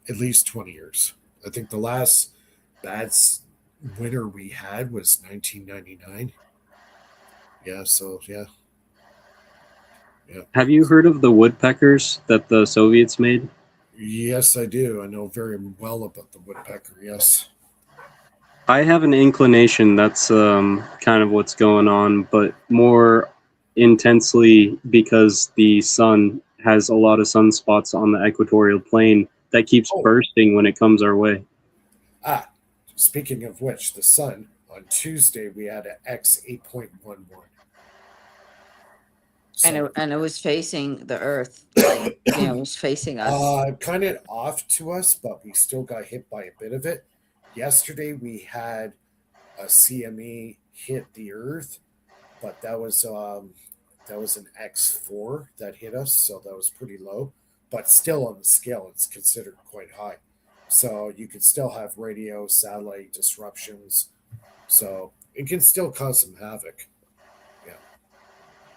A: At least 20 years. I think the last bad winter we had was 1999. Yeah. So, yeah.
E: Have you heard of the woodpeckers that the Soviets made?
A: Yes, I do. I know very well about the woodpecker. Yes.
E: I have an inclination that's kind of what's going on, but more intensely because the sun has a lot of sunspots on the equatorial plane that keeps bursting when it comes our way.
A: Speaking of which, the sun, on Tuesday, we had an X 8.11. So,
C: and it was facing the earth, like it was facing us.
A: kind of off to us, but we still got hit by a bit of it. Yesterday we had a CME hit the earth, but that was an X4 that hit us, so that was pretty low. But still on the scale, it's considered quite high. So you could still have radio, satellite disruptions. So it can still cause some havoc.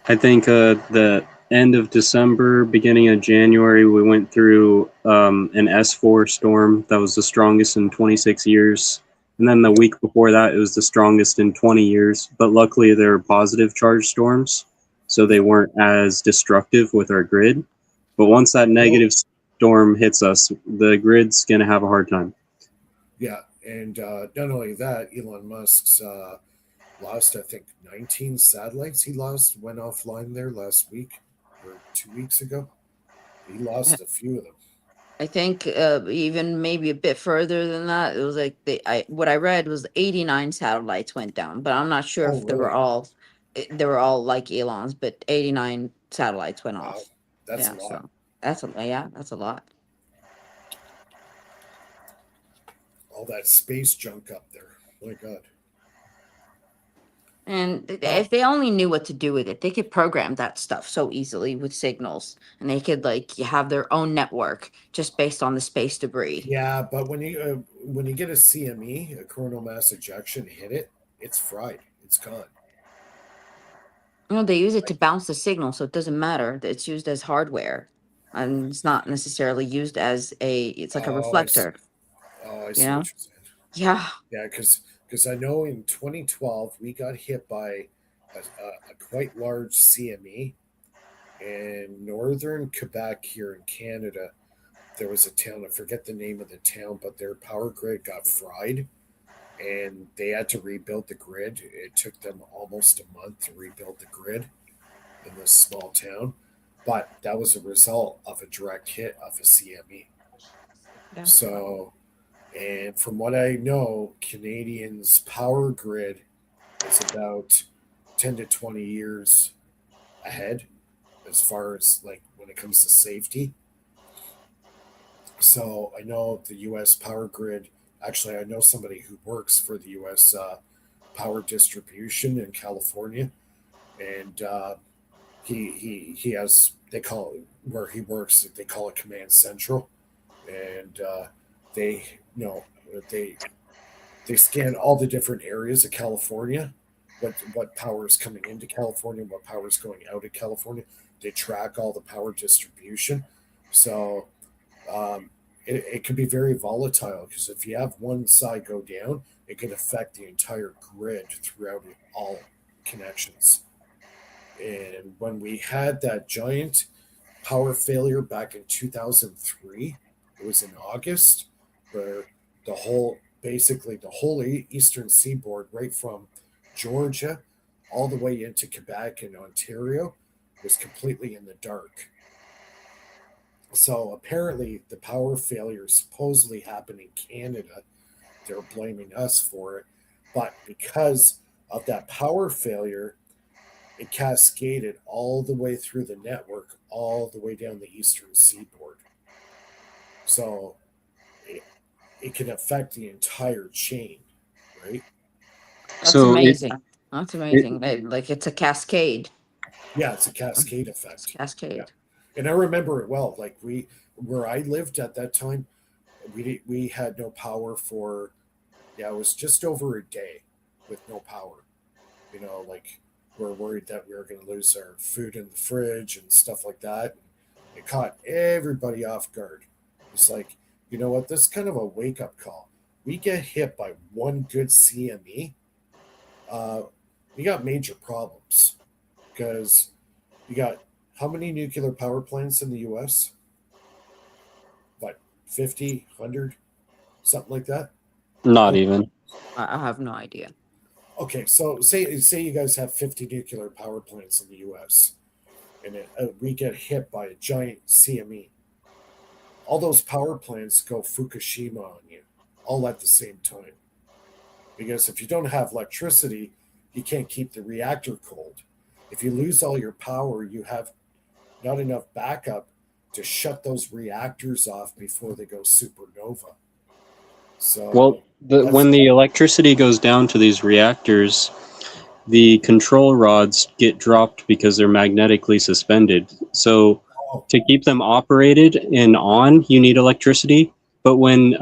E: I think the end of December, beginning of January, we went through an S4 storm that was the strongest in 26 years. And then the week before that, it was the strongest in 20 years. But luckily, they were positive charge storms, so they weren't as destructive with our grid. But once that negative storm hits us, the grid's going to have a hard time.
A: Yeah, and not only that, Elon Musk's lost, I think, 19 satellites. He went offline there last week or 2 weeks ago. He lost a few of them.
C: I think even maybe a bit further than that. It was like what I read was 89 satellites went down, but I'm not sure if they were all like Elon's, but 89 satellites went off.
A: That's a lot.
C: So that's a lot.
A: All that space junk up there. My God.
C: And if they only knew what to do with it, they could program that stuff so easily with signals, and they could have their own network just based on the space debris.
A: Yeah, but when you get a CME, a coronal mass ejection, hit it, it's fried. It's gone.
C: You know, they use it to bounce the signal, so it doesn't matter. It's used as hardware, and it's not necessarily used as a. It's like a
A: Oh, I see.
C: reflector.
A: Oh, I
C: You
A: see
C: know?
A: what you're saying.
C: Yeah.
A: Yeah, because I know in 2012 we got hit by a quite large CME in northern Quebec here in Canada. There was a town, I forget the name of the town, but their power grid got fried and they had to rebuild the grid. It took them almost a month to rebuild the grid in this small town, but that was a result of a direct hit of a CME.
C: Yeah.
A: So, and from what I know, Canadians' power grid is about 10 to 20 years ahead as far as like when it comes to safety. So I know the U.S. power grid. Actually, I know somebody who works for the U.S. Power distribution in California, and he has, they call it where he works. They call it Command Central, and they they they scan all the different areas of California, what power is coming into California, what power is going out of California. They track all the power distribution, so um, it can be very volatile because if you have one side go down, it can affect the entire grid throughout all connections. And when we had that giant power failure back in 2003, it was in August, where basically the whole eastern seaboard, right from Georgia all the way into Quebec and Ontario, was completely in the dark. So apparently, the power failure supposedly happened in Canada. They're blaming us for it. But because of that power failure, it cascaded all the way through the network, all the way down the eastern seaboard. So it, it can affect the entire chain, right?
C: That's
E: So
C: amazing. That's
E: it
C: amazing. Like it's a cascade.
A: Yeah, it's a cascade
C: It's a
A: effect. Yeah.
C: cascade.
A: And I remember it well. Like where I lived at that time, we had no power for, yeah, it was just over a day with no power. Like we're worried that we were going to lose our food in the fridge and stuff like that. It caught everybody off guard. It's like, you know what? This is kind of a wake up call. We get hit by one good CME, uh, we got major problems because you got how many nuclear power plants in the U.S.? What, 50, 100, something like that?
E: not
A: Oh,
E: even.
C: I have no idea.
A: okay, so say you guys have 50 nuclear power plants in the U.S. and we get hit by a giant CME. All those power plants go Fukushima on you, all at the same time. Because if you don't have electricity, you can't keep the reactor cold. If you lose all your power, you have not enough backup to shut those reactors off before they go supernova.
E: Well,
A: So
E: when
A: that's
E: the electricity goes down to these reactors, the control rods get dropped because they're magnetically suspended. So
A: oh,
E: to keep them operated and on, you need electricity. But when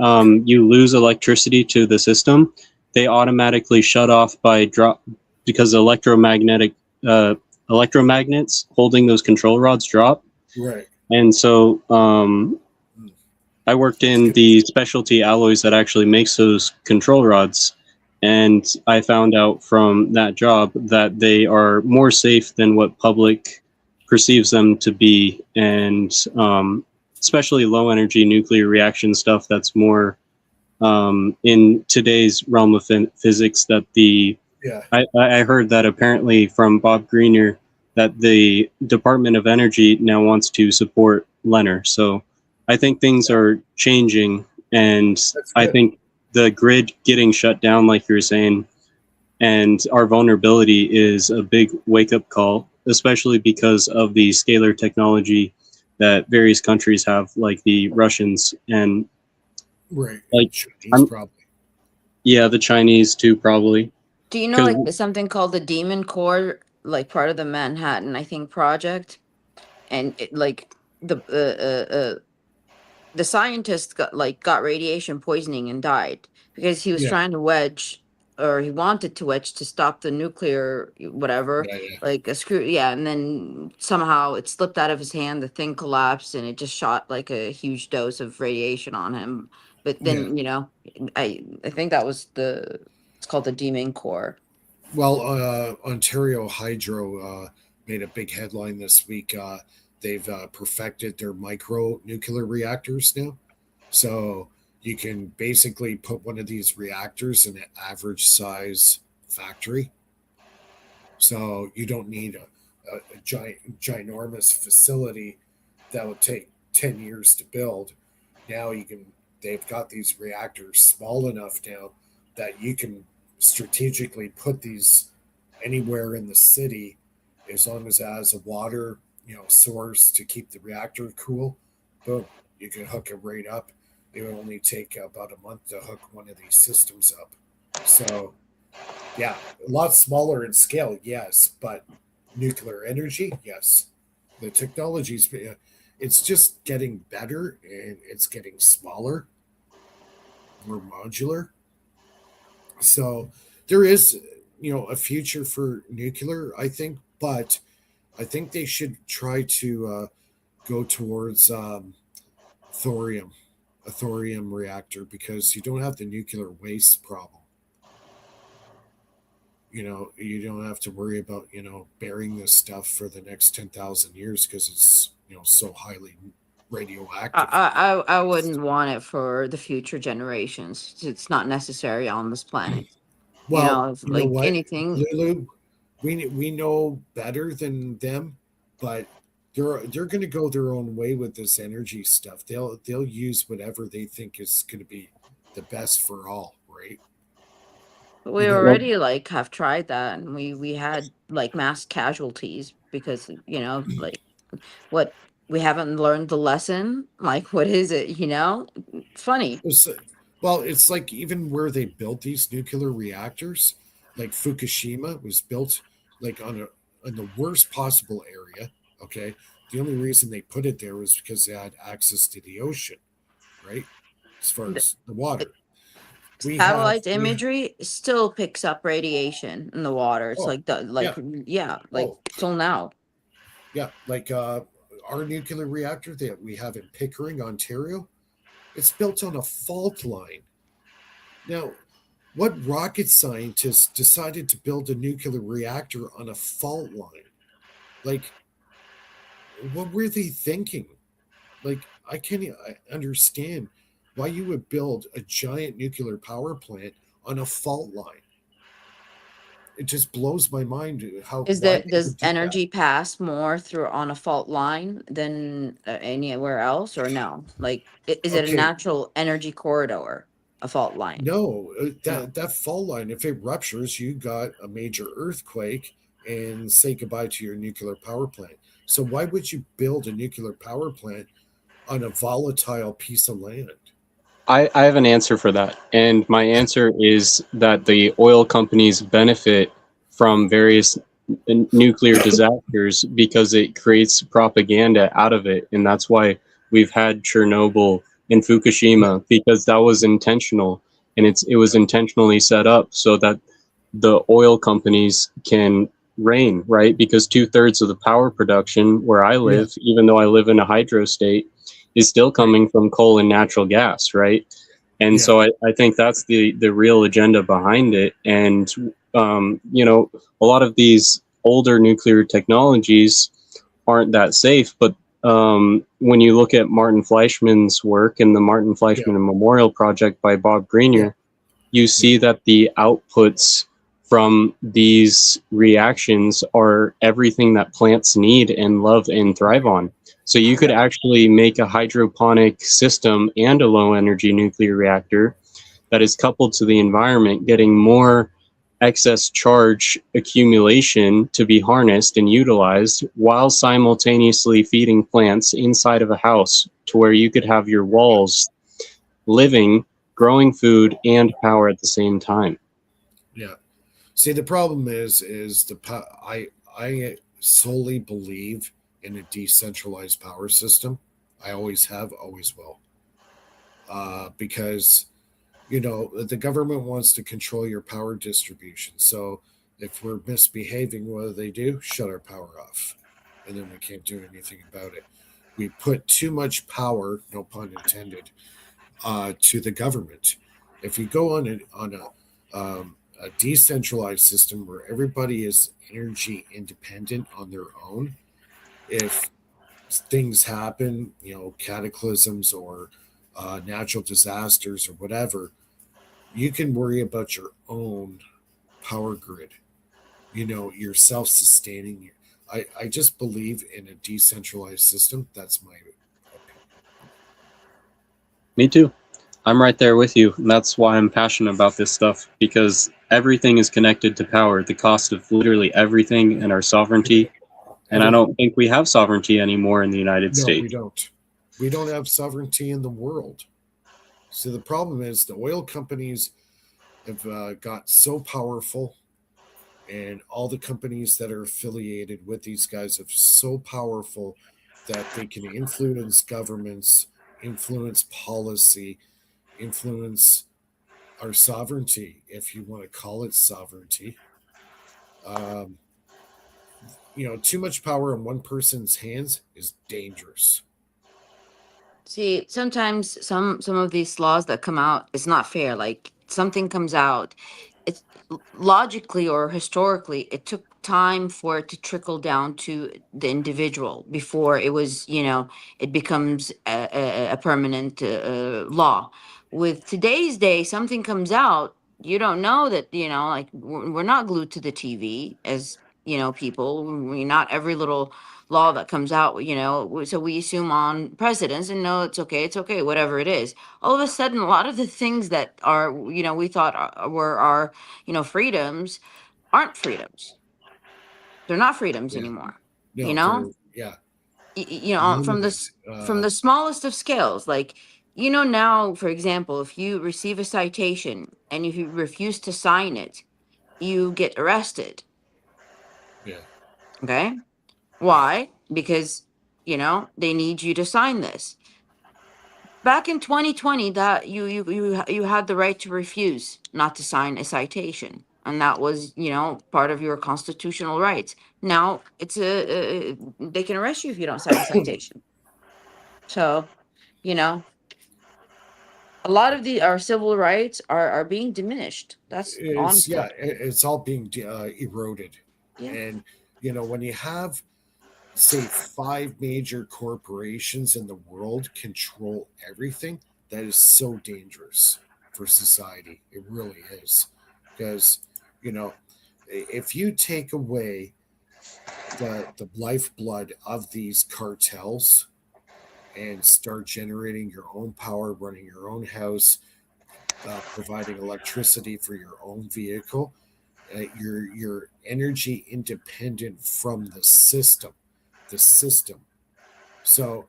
E: you lose electricity to the system, they automatically shut off by drop because uh, electromagnets holding those control rods drop.
A: right.
E: And so
A: Hmm.
E: I worked
A: That's
E: in
A: good.
E: the specialty alloys that actually makes those control rods, and I found out from that job that they are more safe than what public perceives them to be, and especially low energy nuclear reaction stuff that's more in today's realm of physics. That
A: Yeah,
E: I heard that apparently from Bob Greener that the Department of Energy now wants to support Leonard. So I think things
A: yeah,
E: are changing, and
A: that's
E: I
A: good.
E: think the grid getting shut down, like you're saying, and our vulnerability is a big wake up call, especially because of the scalar technology that various countries have, like the Russians and
A: Right.
E: like
A: And Chinese
E: I'm
A: probably.
E: yeah, the Chinese too probably
C: Do you know
E: because
C: like there's something called the Demon Core, like part of the Manhattan, I think, project, and like the scientist got radiation poisoning and died because he was
A: Yeah.
C: trying to wedge or he wanted to etch to stop the nuclear whatever,
A: Yeah.
C: like a screw. Yeah, and then somehow it slipped out of his hand. The thing collapsed, and it just shot like a huge dose of radiation on him. But then I think that was it's called the Demon Core.
A: Well, Ontario Hydro made a big headline this week. They've perfected their micro nuclear reactors now. So you can basically put one of these reactors in an average size factory. So you don't need a ginormous facility that would take 10 years to build. Now they've got these reactors small enough now that you can strategically put these anywhere in the city as long as it has a water, source to keep the reactor cool. Boom, you can hook it right up. It would only take about a month to hook one of these systems up. So yeah, a lot smaller in scale, yes, but nuclear energy, yes. The technology's it's just getting better and it's getting smaller, more modular. So there is, a future for nuclear, I think, but I think they should try to go towards thorium, a thorium reactor, because you don't have the nuclear waste problem. You don't have to worry about burying this stuff for the next 10,000 years because it's so highly radioactive.
C: I wouldn't want it for the future generations. It's not necessary on this planet.
A: Well,
C: If,
A: you know
C: like
A: what,
C: anything.
A: Lulu, we know better than them, but they're going to go their own way with this energy stuff. They'll use whatever they think is going to be the best for all, right?
C: We
E: Well,
C: already like have tried that, and we had like mass casualties because like what, we haven't learned the lesson. Like, what is it? It's funny.
A: It's, well, it's like even where they built these nuclear reactors, like Fukushima was built like on the worst possible area. Okay, the only reason they put it there was because they had access to the ocean, right? As far
C: The
A: as the water,
C: satellite
A: we have
C: imagery still picks up radiation in the water. It's
A: oh
C: like the
A: yeah,
C: yeah, like
A: oh
C: till now.
A: yeah, like our nuclear reactor that we have in Pickering, Ontario, it's built on a fault line. Now, what rocket scientist decided to build a nuclear reactor on a fault line? Like, what were they thinking? Like, I can't understand why you would build a giant nuclear power plant on a fault line. It just blows my mind why they
C: Does
A: would do that.
C: energy pass more through on a fault line than anywhere else, or no? Like, is it a
A: Okay,
C: natural energy corridor, a fault line?
A: no,
C: No.
A: that fault line, if it ruptures, you got a major earthquake and say goodbye to your nuclear power plant. So why would you build a nuclear power plant on a volatile piece of land?
E: I have an answer for that. And my answer is that the oil companies benefit from various nuclear disasters because it creates propaganda out of it. And that's why we've had Chernobyl and
A: Yeah,
E: Fukushima, because that was intentional. And it was intentionally set up so that the oil companies can reign, right? Because 2/3 of the power production where I
A: yeah,
E: live, even though I live in a hydro state, is still
A: right.
E: coming from coal and natural gas, right? And
A: Yeah,
E: so I think that's the real agenda behind it. And a lot of these older nuclear technologies aren't that safe. But when you look at Martin Fleischmann's work and the Martin
A: yeah,
E: Fleischmann Memorial Project by Bob
A: yeah,
E: Greenyer, you
A: yeah,
E: see that the outputs from these reactions are everything that plants need and love and thrive on. So you could
A: yeah,
E: actually make a hydroponic system and a low energy nuclear reactor that is coupled to the environment, getting more excess charge accumulation to be harnessed and utilized while simultaneously feeding plants inside of a house to where you could have your
A: yeah,
E: walls living, growing food and power at the same time.
A: yeah. See, the problem is I solely believe in a decentralized power system. I always have, always will, because the government wants to control your power distribution. So if we're misbehaving, what do? Shut our power off. And then we can't do anything about it. We put too much power, no pun intended, to the government. If you go on a decentralized system where everybody is energy independent on their own, if things happen, cataclysms or natural disasters or whatever, you can worry about your own power grid. You're self-sustaining. I just believe in a decentralized system. That's my opinion.
E: Me too. I'm right there with you. And that's why I'm passionate about this stuff, because everything is connected to power, the cost of literally everything and our sovereignty. And I don't think we have sovereignty anymore in the United States.
A: No, we don't. We don't have sovereignty in the world. So the problem is the oil companies have got so powerful, and all the companies that are affiliated with these guys are so powerful that they can influence governments, influence policy, influence our sovereignty, if you want to call it sovereignty. Too much power in one person's hands is dangerous.
C: See, sometimes some of these laws that come out, it's not fair. Like something comes out, it's logically or historically, it took time for it to trickle down to the individual before it was, it becomes a permanent law. With today's day, something comes out, you don't know that, like we're not glued to the TV as, people. We not every little law that comes out, so we assume on presidents and no, it's okay, whatever it is. All of a sudden, a lot of the things that are, we thought were our, freedoms aren't freedoms. They're not freedoms anymore.
A: No,
C: From the smallest of scales, like, now, for example, if you receive a citation and if you refuse to sign it, you get arrested.
A: Yeah.
C: Okay. Why? Because, they need you to sign this. Back in 2020, that you had the right to refuse not to sign a citation, and that was, part of your constitutional rights. Now it's they can arrest you if you don't sign a citation. So, a lot of our civil rights are being diminished. That's honestly.
A: It's all being eroded.
C: Yeah.
A: And when you have, say, 5 major corporations in the world control everything, that is so dangerous for society. It really is. Because if you take away the lifeblood of these cartels and start generating your own power, running your own house, providing electricity for your own vehicle, you're energy independent from the system. So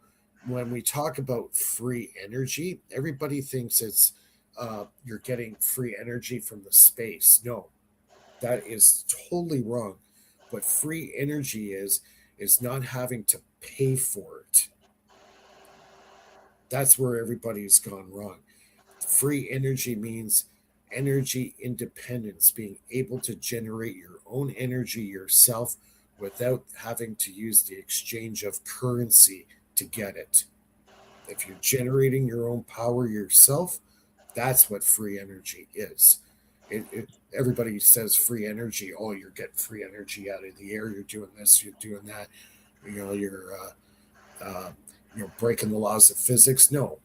A: when we talk about free energy, everybody thinks it's you're getting free energy from the space. No, that is totally wrong. What free energy is not having to pay for it. That's where everybody's gone wrong. Free energy means energy independence, being able to generate your own energy yourself without having to use the exchange of currency to get it. If you're generating your own power yourself, that's what free energy is. Everybody says free energy. Oh, you're getting free energy out of the air. You're doing this. You're doing that. You're breaking the laws of physics. No.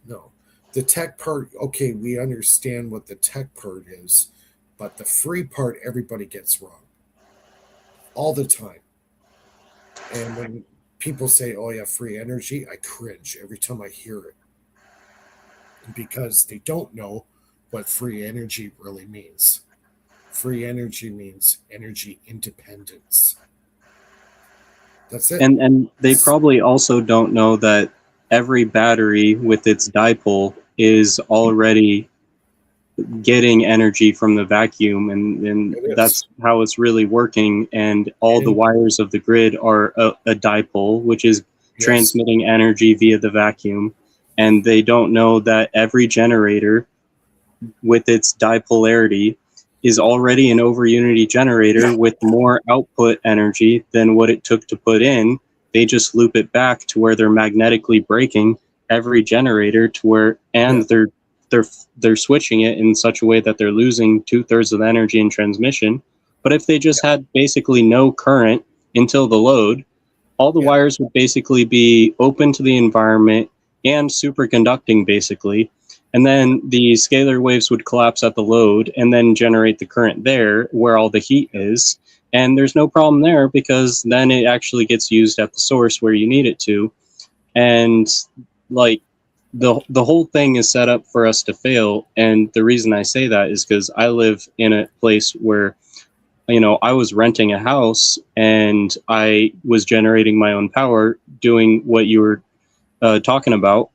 A: The tech part, okay, we understand what the tech part is, but the free part, everybody gets wrong all the time. And when people say, oh yeah, free energy, I cringe every time I hear it, because they don't know what free energy really means. Free energy means energy independence. That's it.
E: And they probably also don't know that every battery with its dipole is already getting energy from the vacuum, and that's how it's really working. And all the wires of the grid are a dipole, which is transmitting energy via the vacuum. And they don't know that every generator with its dipolarity, is already an over-unity generator with more output energy than what it took to put in. They just loop it back to where they're magnetically breaking every generator to where, and they're switching it in such a way that they're losing 2/3 of the energy in transmission. But if they just had basically no current until the load, all the wires would basically be open to the environment and superconducting, basically. And then the scalar waves would collapse at the load and then generate the current there where all the heat is. And there's no problem there because then it actually gets used at the source where you need it to. And like the whole thing is set up for us to fail. And the reason I say that is because I live in a place where, you know, I was renting a house and I was generating my own power, doing what you were talking about,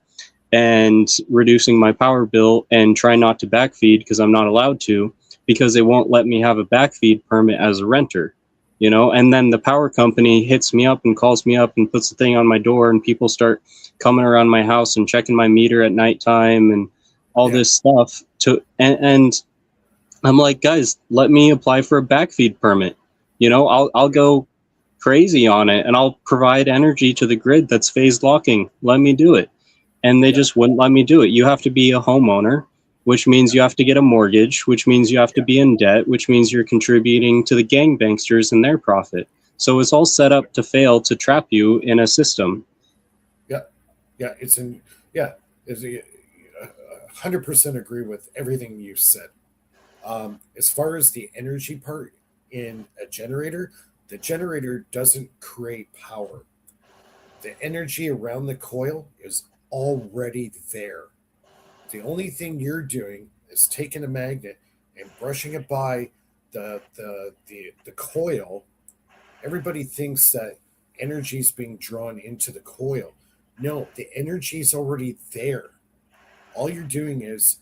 E: and reducing my power bill and try not to backfeed because I'm not allowed to, because they won't let me have a backfeed permit as a renter, you know. And then the power company hits me up and calls me up and puts the thing on my door, and people start coming around my house and checking my meter at nighttime and all this stuff to and I'm like, guys, let me apply for a backfeed permit. You know, I'll go crazy on it and I'll provide energy to the grid that's phase locking. Let me do it. And they just wouldn't let me do it. You have to be a homeowner, which means you have to get a mortgage, which means you have to be in debt, which means you're contributing to the gangbangsters and their profit. So it's all set up to fail, to trap you in a system.
A: It's 100% agree with everything you said. As far as the energy part in a generator, the generator doesn't create power. The energy around the coil is already there. The only thing you're doing is taking a magnet and brushing it by the coil. Everybody thinks that energy is being drawn into the coil. No, the energy is already there. All you're doing is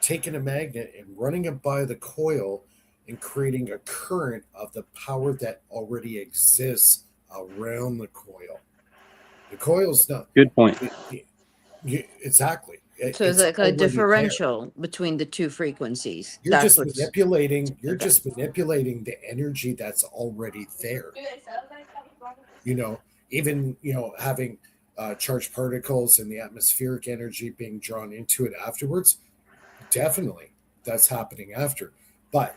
A: taking a magnet and running it by the coil and creating a current of the power that already exists around the coil. The coil's not
E: good point.
A: Exactly.
C: So it's like a differential between the two frequencies.
A: You're just manipulating. You're just manipulating the energy that's already there. You know, even having charged particles and the atmospheric energy being drawn into it afterwards. Definitely, that's happening after. But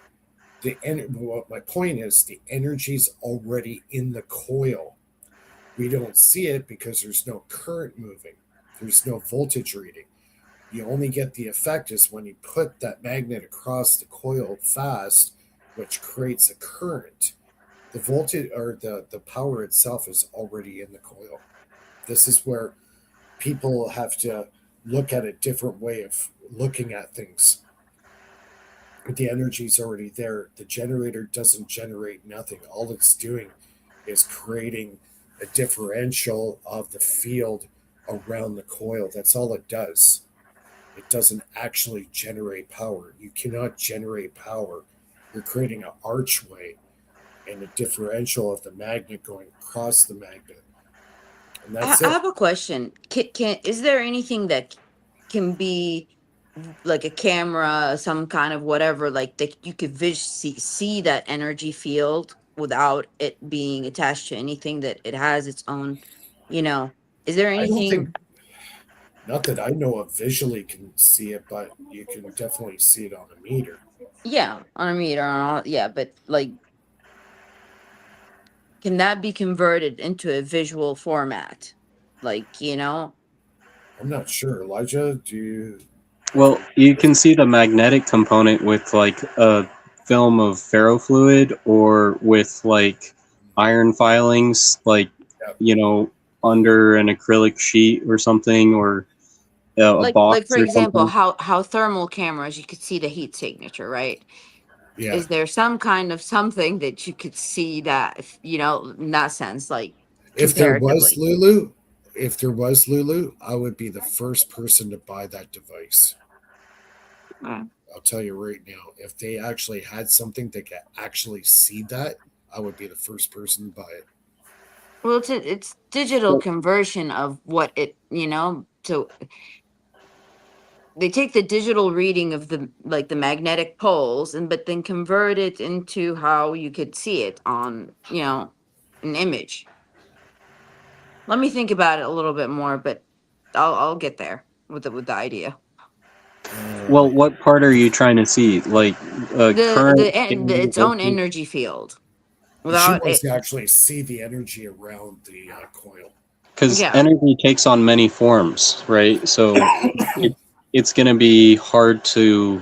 A: my point is, the energy's already in the coil. We don't see it because there's no current moving. There's no voltage reading. You only get the effect is when you put that magnet across the coil fast, which creates a current. The voltage or the power itself is already in the coil. This is where people have to look at a different way of looking at things. The energy's already there. The generator doesn't generate nothing. All it's doing is creating a differential of the field around the coil. That's all it does. It doesn't actually generate power. You cannot generate power. You're creating an archway and a differential of the magnet going across the magnet. And that's
C: I have a question. Is there anything that can be like a camera, some kind of whatever, like that you could see that energy field without it being attached to anything, that it has its own, is there anything?
A: Not that I know of visually can see it, but you can definitely see it on a meter.
C: Yeah, on a meter, but like, can that be converted into a visual format? Like,
A: I'm not sure. Elijah, do you?
E: Well, you can see the magnetic component with like a film of ferrofluid or with like iron filings, like, under an acrylic sheet or something, or a box.
C: Like for example, how thermal cameras, you could see the heat signature, right?
A: Yeah.
C: Is there some kind of something that you could see that, in that sense, like
A: if there was Lulu, I would be the first person to buy that device. I'll tell you right now, if they actually had something that could actually see that, I would be the first person to buy it.
C: Well, it's digital conversion of what it, so they take the digital reading of the magnetic poles but then convert it into how you could see it on, an image. Let me think about it a little bit more, but I'll get there with the idea.
E: Well, what part are you trying to see? Like current
C: Its own energy field.
A: She
C: Without
A: wants
C: it,
A: to actually see the energy around the coil.
E: because
C: yeah.
E: energy takes on many forms, right? So it's going to be hard to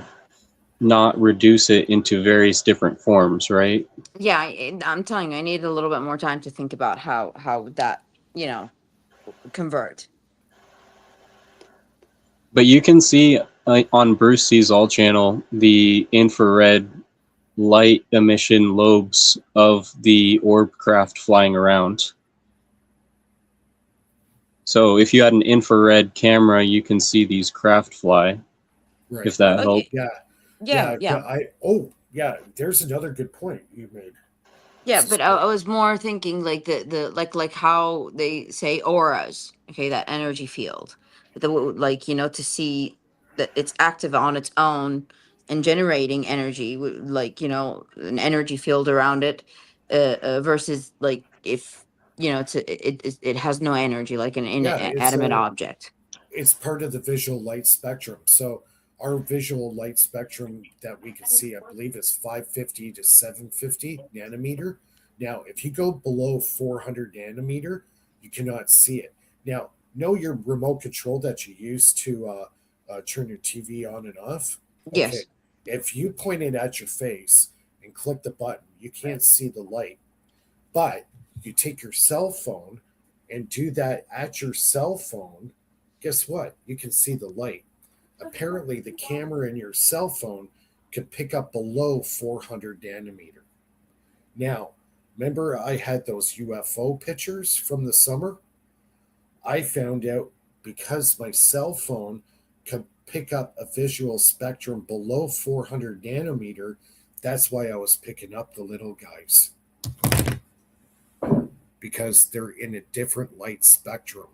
E: not reduce it into various different forms, right?
C: Yeah, I'm telling you, I need a little bit more time to think about how that, convert.
E: But you can see on Bruce Sees All channel the infrared light emission lobes of the orb craft flying around. So if you had an infrared camera, you can see these craft fly.
A: Right.
E: If that helps.
C: Yeah.
A: There's another good point you made.
C: Yeah, but I was more thinking like the like how they say auras, okay, that energy field, to see that it's active on its own and generating energy, an energy field around it, versus like if it has no energy, like an inanimate object.
A: It's part of the visual light spectrum. So our visual light spectrum that we can see, I believe, is 550 to 750 nanometer. Now, if you go below 400 nanometer, you cannot see it. Now, know your remote control that you use to turn your TV on and off?
C: Yes.
A: Okay. If you point it at your face and click the button, you can't see the light. But you take your cell phone and do that at your cell phone, guess what? You can see the light. Apparently, the camera in your cell phone can pick up below 400 nanometer. Now, remember I had those UFO pictures from the summer? I found out because my cell phone can pick up a visual spectrum below 400 nanometer, that's why I was picking up the little guys. Because they're in a different light spectrum.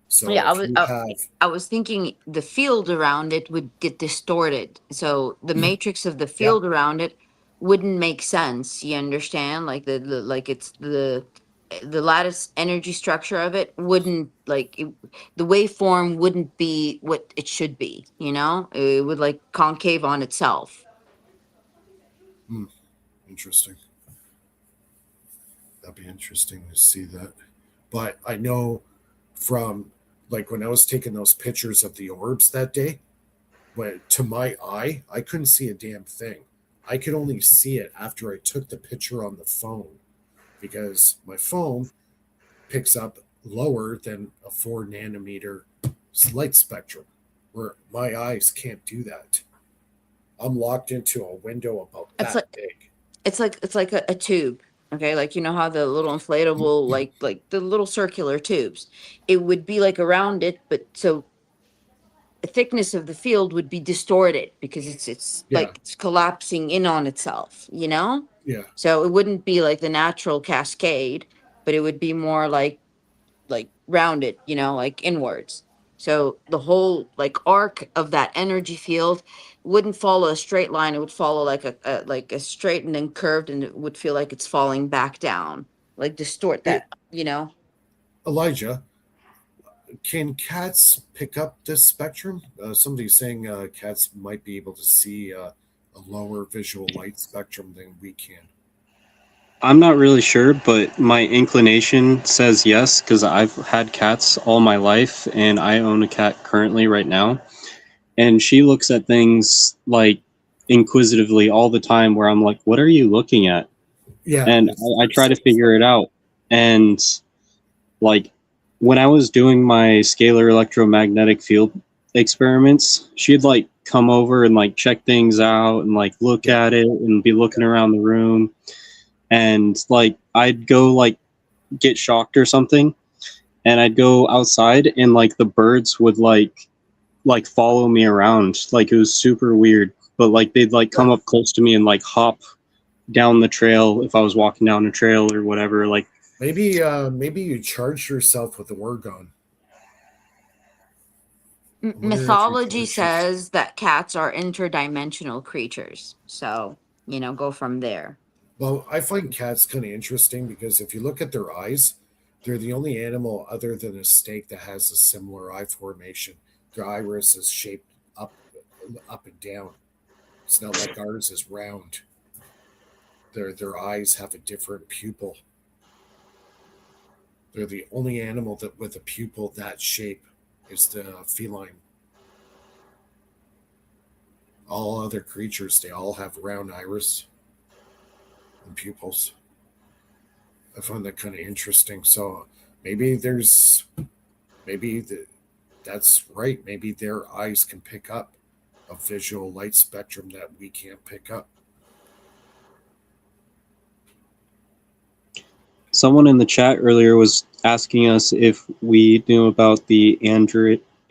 A: So
C: yeah,
A: if
C: I was thinking the field around it would get distorted. So the matrix of the field around it wouldn't make sense. You understand? Like it's the lattice energy structure of it wouldn't the waveform wouldn't be what it should be. It would like concave on itself.
A: Interesting. That'd be interesting to see that. But I know from like when I was taking those pictures of the orbs that day, when to my eye, I couldn't see a damn thing. I could only see it after I took the picture on the phone because my phone picks up lower than a 4 nanometer light spectrum, where my eyes can't do that. I'm locked into a window about
C: It's
A: that
C: like
A: big.
C: it's like a tube. Okay, like how the little inflatable like the little circular tubes. It would be like around it, but so the thickness of the field would be distorted because it's
A: Yeah.
C: like it's collapsing in on itself,
A: Yeah.
C: So it wouldn't be like the natural cascade, but it would be more like rounded, like inwards. So the whole like arc of that energy field wouldn't follow a straight line. It would follow like a straight and then curved, and it would feel like it's falling back down, like distort that,
A: Elijah, can cats pick up this spectrum? Somebody's saying cats might be able to see a lower visual light spectrum than we can.
E: I'm not really sure, but my inclination says yes, because I've had cats all my life, and I own a cat currently right now. And she looks at things like inquisitively all the time, where I'm like, what are you looking at?
A: Yeah.
E: And I try to figure it out. And like when I was doing my scalar electromagnetic field experiments, she'd like come over and like check things out and like look at it and be looking around the room. And like I'd go like get shocked or something, and I'd go outside and like the birds would like follow me around. Like it was super weird, but like they'd like come up close to me and like hop down the trail if I was walking down a trail or whatever. Like
A: maybe you charged yourself with the Orgon. wonder if we
C: Mythology
A: can
C: says that cats are interdimensional creatures. So, go from there.
A: Well, I find cats kind of interesting because if you look at their eyes, they're the only animal other than a snake that has a similar eye formation. Their iris is shaped up and down. It's not like ours is round. Their eyes have a different pupil. They're the only animal that with a pupil that shape is the feline. All other creatures, they all have round iris and pupils. I find that kind of interesting. So maybe that's right. Maybe their eyes can pick up a visual light spectrum that we can't pick up.
E: Someone in the chat earlier was asking us if we knew about the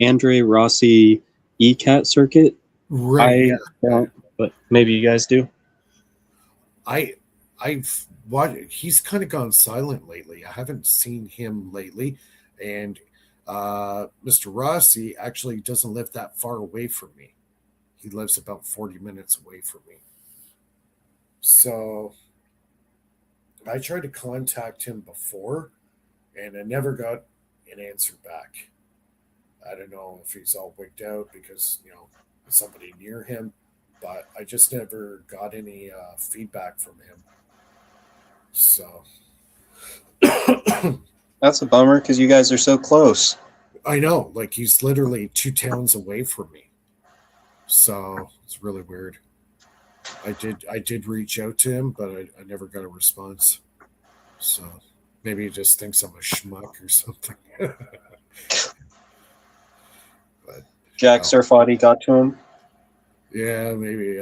E: Andre Rossi ECAT circuit.
A: Right.
E: I don't, but maybe you guys do.
A: I've what he's kind of gone silent lately. I haven't seen him lately, and Mr. Rossi actually doesn't live that far away from me. He lives about 40 minutes away from me. So I tried to contact him before, and I never got an answer back. I don't know if he's all wigged out because somebody near him, but I just never got any feedback from him. So
E: That's a bummer because you guys are so close.
A: I know, like he's literally 2 towns away from me. So it's really weird. I did reach out to him, but I never got a response. So maybe he just thinks I'm a schmuck or something. But
E: Jack Surfati got to him.
A: yeah, maybe.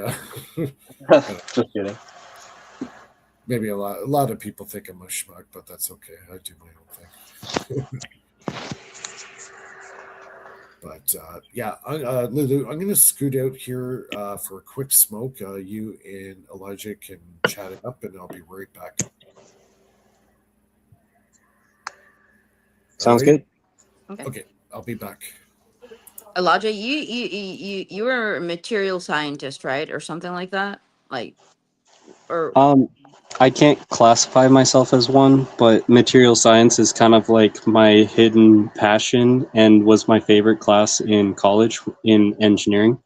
E: Just kidding.
A: Maybe a lot of people think I'm a schmuck, but that's okay. I do my own thing. But yeah, Lulu, I'm going to scoot out here for a quick smoke. You and Elijah can chat it up, and I'll be right back.
E: Sounds good.
A: Okay, I'll be back.
C: Elijah, you were a material scientist, right, or something like that, or
E: I can't classify myself as one, but material science is kind of like my hidden passion and was my favorite class in college in engineering.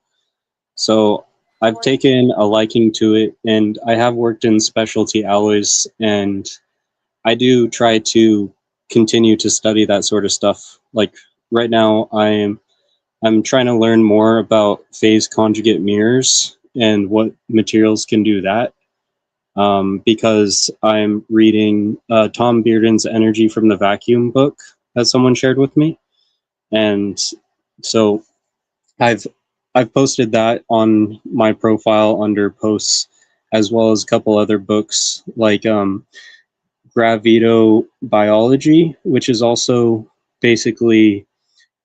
E: So I've taken a liking to it, and I have worked in specialty alloys, and I do try to continue to study that sort of stuff. Like right now, I'm trying to learn more about phase conjugate mirrors and what materials can do that. Because I'm reading Tom Bearden's Energy from the Vacuum book that someone shared with me. And so I've posted that on my profile under posts, as well as a couple other books like Gravitobiology, which is also basically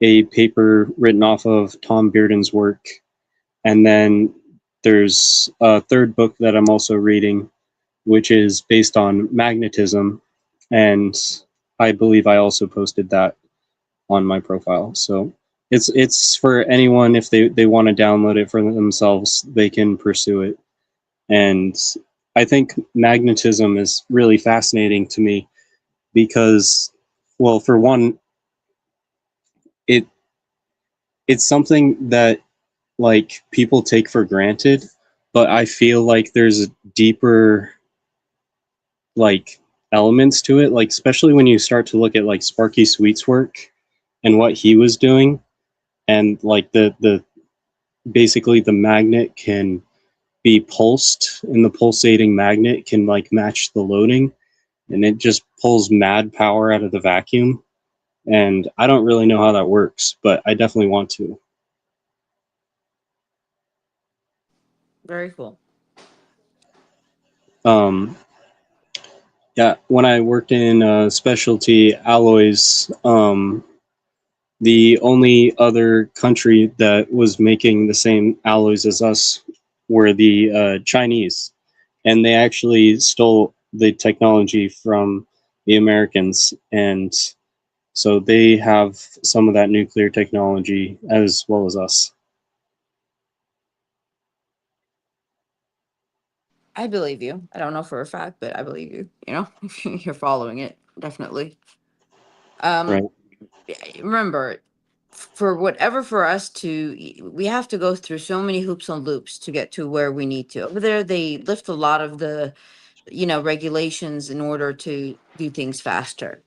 E: a paper written off of Tom Bearden's work. And then there's a third book that I'm also reading, which is based on magnetism, and I believe I also posted that on my profile. So it's for anyone, if they want to download it for themselves, they can pursue it. And I think magnetism is really fascinating to me because, well, for one, it's something that like people take for granted, but I feel like there's a deeper like elements to it, like especially when you start to look at like Sparky Sweet's work and what he was doing, and like the basically the magnet can be pulsed, and the pulsating magnet can like match the loading, and it just pulls mad power out of the vacuum. And I don't really know how that works, but I definitely want to.
C: very cool.
E: Yeah, when I worked in specialty alloys, the only other country that was making the same alloys as us were the Chinese, and they actually stole the technology from the Americans. And So they have some of that nuclear technology as well as us.
C: I believe you. I don't know for a fact, but I believe you. You know, you're following it, definitely.
E: Right.
C: Remember, for whatever for us to, we have to go through so many hoops and loops to get to where we need to. Over there, they lift a lot of the, regulations in order to do things faster.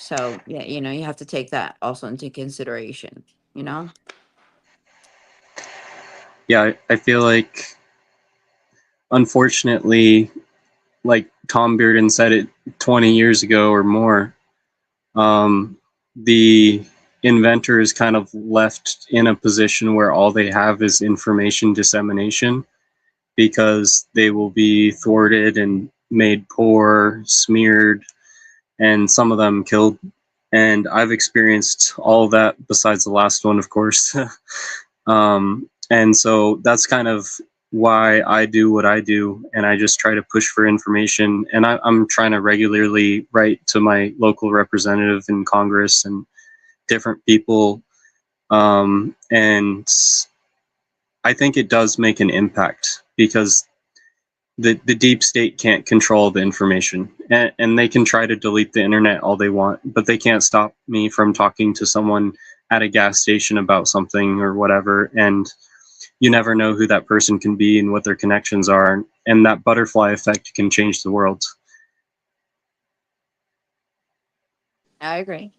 C: So yeah, you have to take that also into consideration. You know.
E: Yeah, I feel like, unfortunately, like Tom Bearden said it 20 years ago or more, the inventor is kind of left in a position where all they have is information dissemination, because they will be thwarted and made poor, smeared, and some of them killed. And I've experienced all of that, besides the last one, of course. And so that's kind of why I do what I do, and I just try to push for information. And I'm trying to regularly write to my local representative in Congress and different people. And I think it does make an impact, because the deep state can't control the information, and they can try to delete the internet all they want, but they can't stop me from talking to someone at a gas station about something or whatever. And you never know who that person can be and what their connections are, and that butterfly effect can change the world.
C: I agree.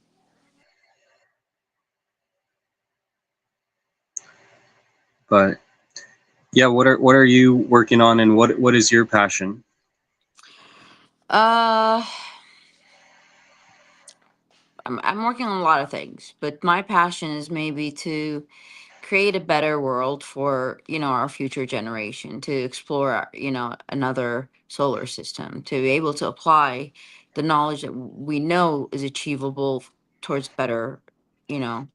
E: But yeah, what are you working on, and what is your passion?
C: I'm working on a lot of things, but my passion is maybe to create a better world for, our future generation, to explore, another solar system, to be able to apply the knowledge that we know is achievable towards better, you know,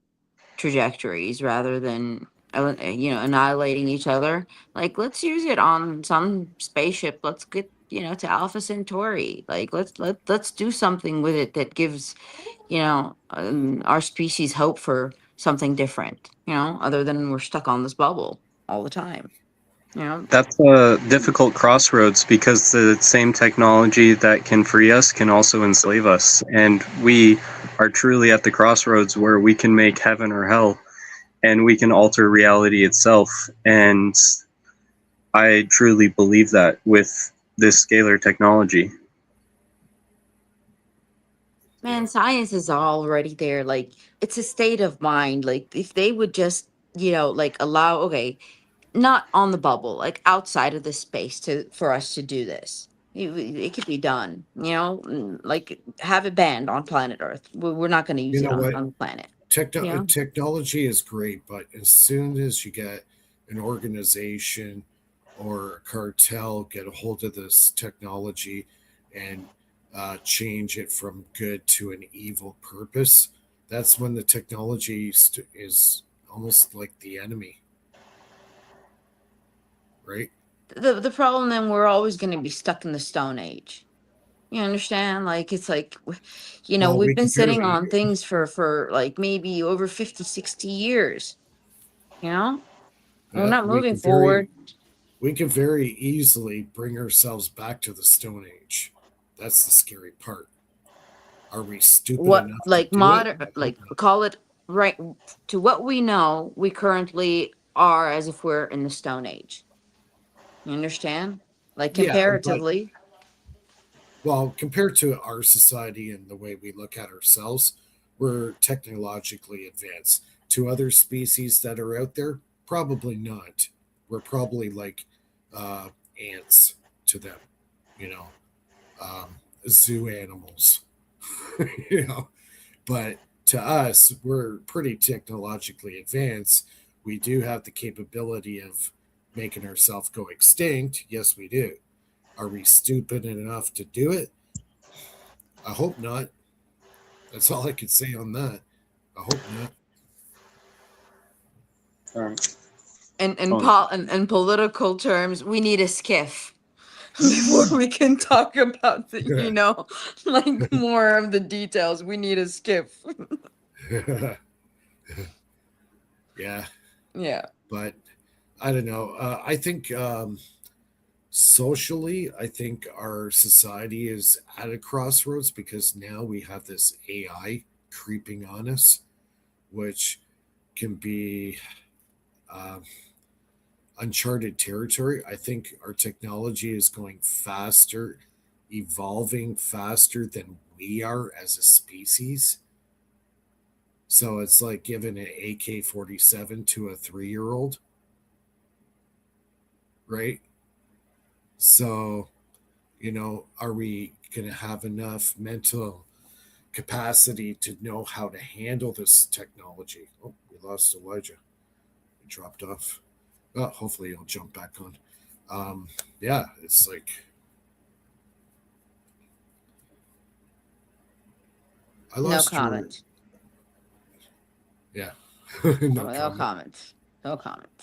C: trajectories rather than annihilating each other. Like, let's use it on some spaceship. Let's get, to Alpha Centauri. Like, let's do something with it that gives, our species hope for something different, other than we're stuck on this bubble all the time.
E: That's a difficult crossroads, because the same technology that can free us can also enslave us. And we are truly at the crossroads where we can make heaven or hell, and we can alter reality itself. And I truly believe that with this scalar technology.
C: Man, science is already there. Like, it's a state of mind. Like, if they would just, like, allow, okay, not on the bubble, like outside of the space for us to do this. It could be done, like have it banned on planet Earth. We're not going to use
A: You
C: it
A: know what?
C: on the planet.
A: Technology is great, but as soon as you get an organization or a cartel get a hold of this technology and change it from good to an evil purpose, that's when the technology is almost like the enemy, right?
C: The problem, then, we're always going to be stuck in the Stone Age. You understand? Like, it's like,
A: Well,
C: we've
A: we
C: been
A: can
C: sitting
A: very,
C: on things for like maybe over 50, 60 years. We're
A: yeah,
C: not moving forward.
A: we can very easily bring ourselves back to the Stone Age. That's the scary part. Are we stupid
C: What,
A: enough to
C: like,
A: do it?
C: modern,
A: I hope
C: like,
A: not.
C: call it, right, to what we know, we currently are as if we're in the Stone Age. You understand? Like,
A: Yeah, but
C: comparatively.
A: well, compared to our society and the way we look at ourselves, we're technologically advanced. To other species that are out there, probably not. We're probably like ants to them, you know, zoo animals, you know. But to us, we're pretty technologically advanced. We do have the capability of making ourselves go extinct. Yes, we do. Are we stupid enough to do it? I hope not. That's all I could say on that. I hope not.
E: All right.
C: In
E: Oh,
C: political terms, we need a skiff. before we can talk about the, like more of the details. We need a skip.
A: Yeah,
C: Yeah.
A: but I don't know. I think socially, I think our society is at a crossroads because now we have this AI creeping on us, which can be um, uncharted territory. I think our technology is going faster, evolving faster than we are as a species. So it's like giving an AK-47 to a 3-year-old, right? So, are we going to have enough mental capacity to know how to handle this technology? Oh, we lost Elijah. He dropped off. Oh, hopefully he'll jump back on. Yeah, it's like I
C: No
A: lost your.
C: comment.
A: Yeah,
C: No
A: comment.
C: comment. No comment.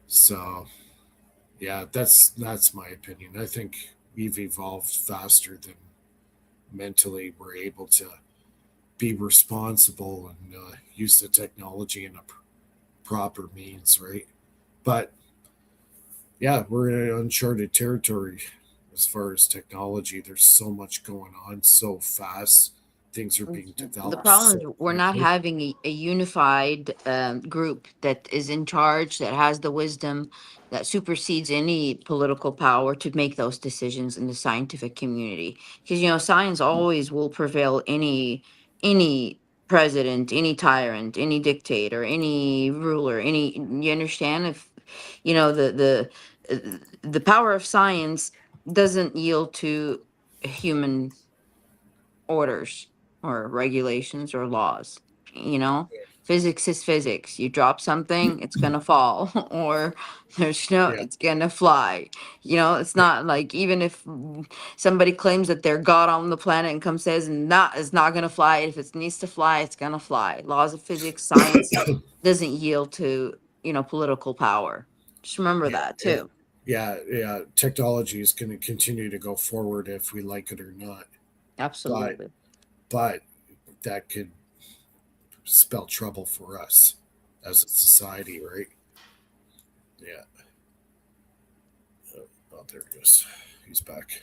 A: So, yeah, that's my opinion. I think we've evolved faster than mentally we're able to be responsible and use the technology in a proper means, right? But yeah, we're in uncharted territory as far as technology. There's so much going on so fast. Things are being
C: The
A: developed
C: problem is
A: so
C: we're not
A: quickly.
C: having a unified group that is in charge, that has the wisdom, that supersedes any political power to make those decisions in the scientific community. Because science always will prevail any president, any tyrant, any dictator, any ruler, any. You understand? If the power of science doesn't yield to human orders or regulations or laws. You know, physics is physics. You drop something, it's gonna fall, or there's no,
A: Yeah,
C: it's gonna fly. It's not like even if somebody claims that they're God on the planet and comes says not, it's not gonna fly. If it needs to fly, it's gonna fly. Laws of physics, science doesn't yield to political power. Just remember
A: yeah,
C: that too.
A: yeah. Technology is going to continue to go forward if we like it or not. But
C: Absolutely.
A: but that could spell trouble for us as a society, right? Yeah. Oh, there he goes. He's back.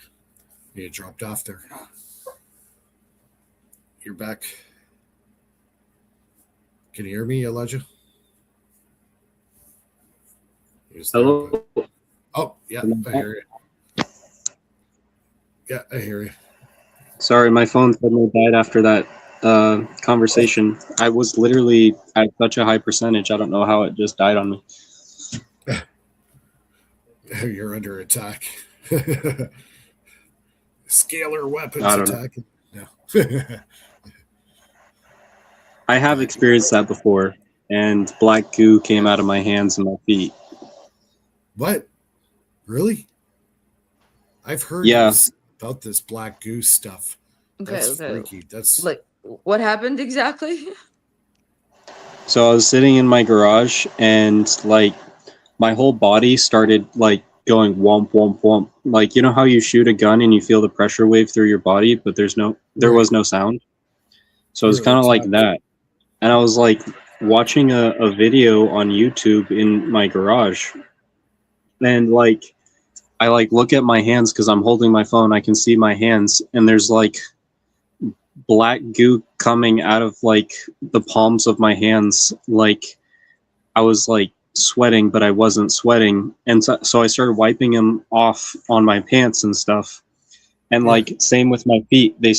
A: He dropped off there. You're back. Can you hear me, Elijah? He was there,
E: Hello.
A: but oh, yeah, I hear you. Yeah, I hear you.
E: Sorry, my phone suddenly died after that conversation. I was literally at such a high percentage. I don't know how it just died on me.
A: You're under attack. Scalar weapons
E: I don't know.
A: attacking. No.
E: I have experienced that before, and black goo came out of my hands and my feet.
A: What? Really? I've heard
E: Yeah.
A: about this black goose stuff. That's
C: Okay.
A: freaky. That's
C: Like, what happened exactly?
E: So I was sitting in my garage, and like my whole body started like going womp womp womp. Like, you know how you shoot a gun and you feel the pressure wave through your body, but there
A: right.
E: was no sound. So it's
A: Really
E: kind of like
A: attacked.
E: that. And I was like watching a video on YouTube in my garage, and like I like look at my hands because I'm holding my phone. I can see my hands, and there's like black goo coming out of like the palms of my hands. Like I was like sweating, but I wasn't sweating, and so I started wiping them off on my pants and stuff. And like same with my feet, it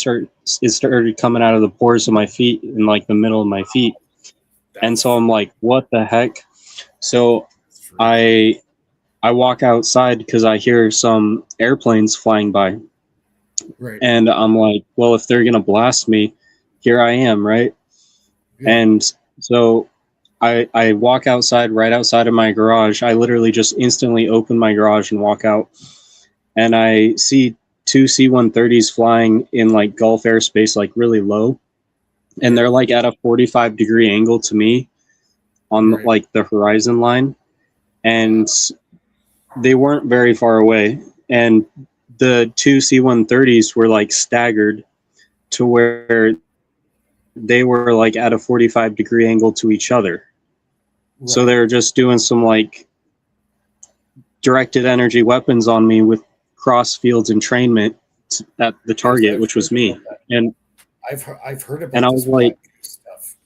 E: started coming out of the pores of my feet in like the middle of my feet. And so I'm like, what the heck? So I walk outside because I hear some airplanes flying by.
A: Right.
E: And I'm like, well, if they're gonna blast me, here I am, right?
A: Yeah.
E: And so I walk outside, right outside of my garage. I literally just instantly open my garage and walk out, and I see two C-130s flying in like Gulf airspace, like really low, and they're like at a 45-degree angle to me on like the horizon line, and they weren't very far away. and the two C-130s were like staggered to where they were like at a 45-degree angle to each other.
A: Right.
E: So they were just doing some like directed energy weapons on me with cross fields entrainment at the target, which was me. And
A: I've heard about
E: and I
A: this
E: was like,
A: stuff.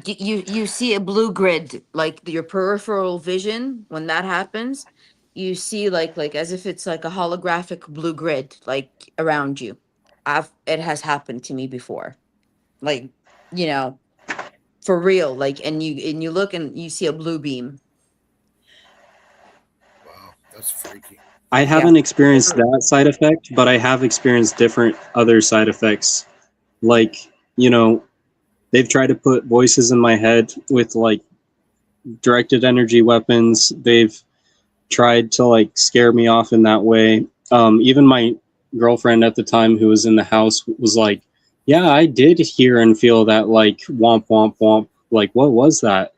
C: You see a blue grid, like your peripheral vision. When that happens, you see like as if it's like a holographic blue grid like around you. It has happened to me before, like, you know, for real. Like, and you look and you see a blue beam.
A: Wow, that's freaky.
E: I haven't experienced that side effect, but I have experienced different other side effects. Like, you know, they've tried to put voices in my head with like directed energy weapons. They've tried to like scare me off in that way. Even my girlfriend at the time who was in the house was like, yeah, I did hear and feel that like womp womp womp. Like, what was that?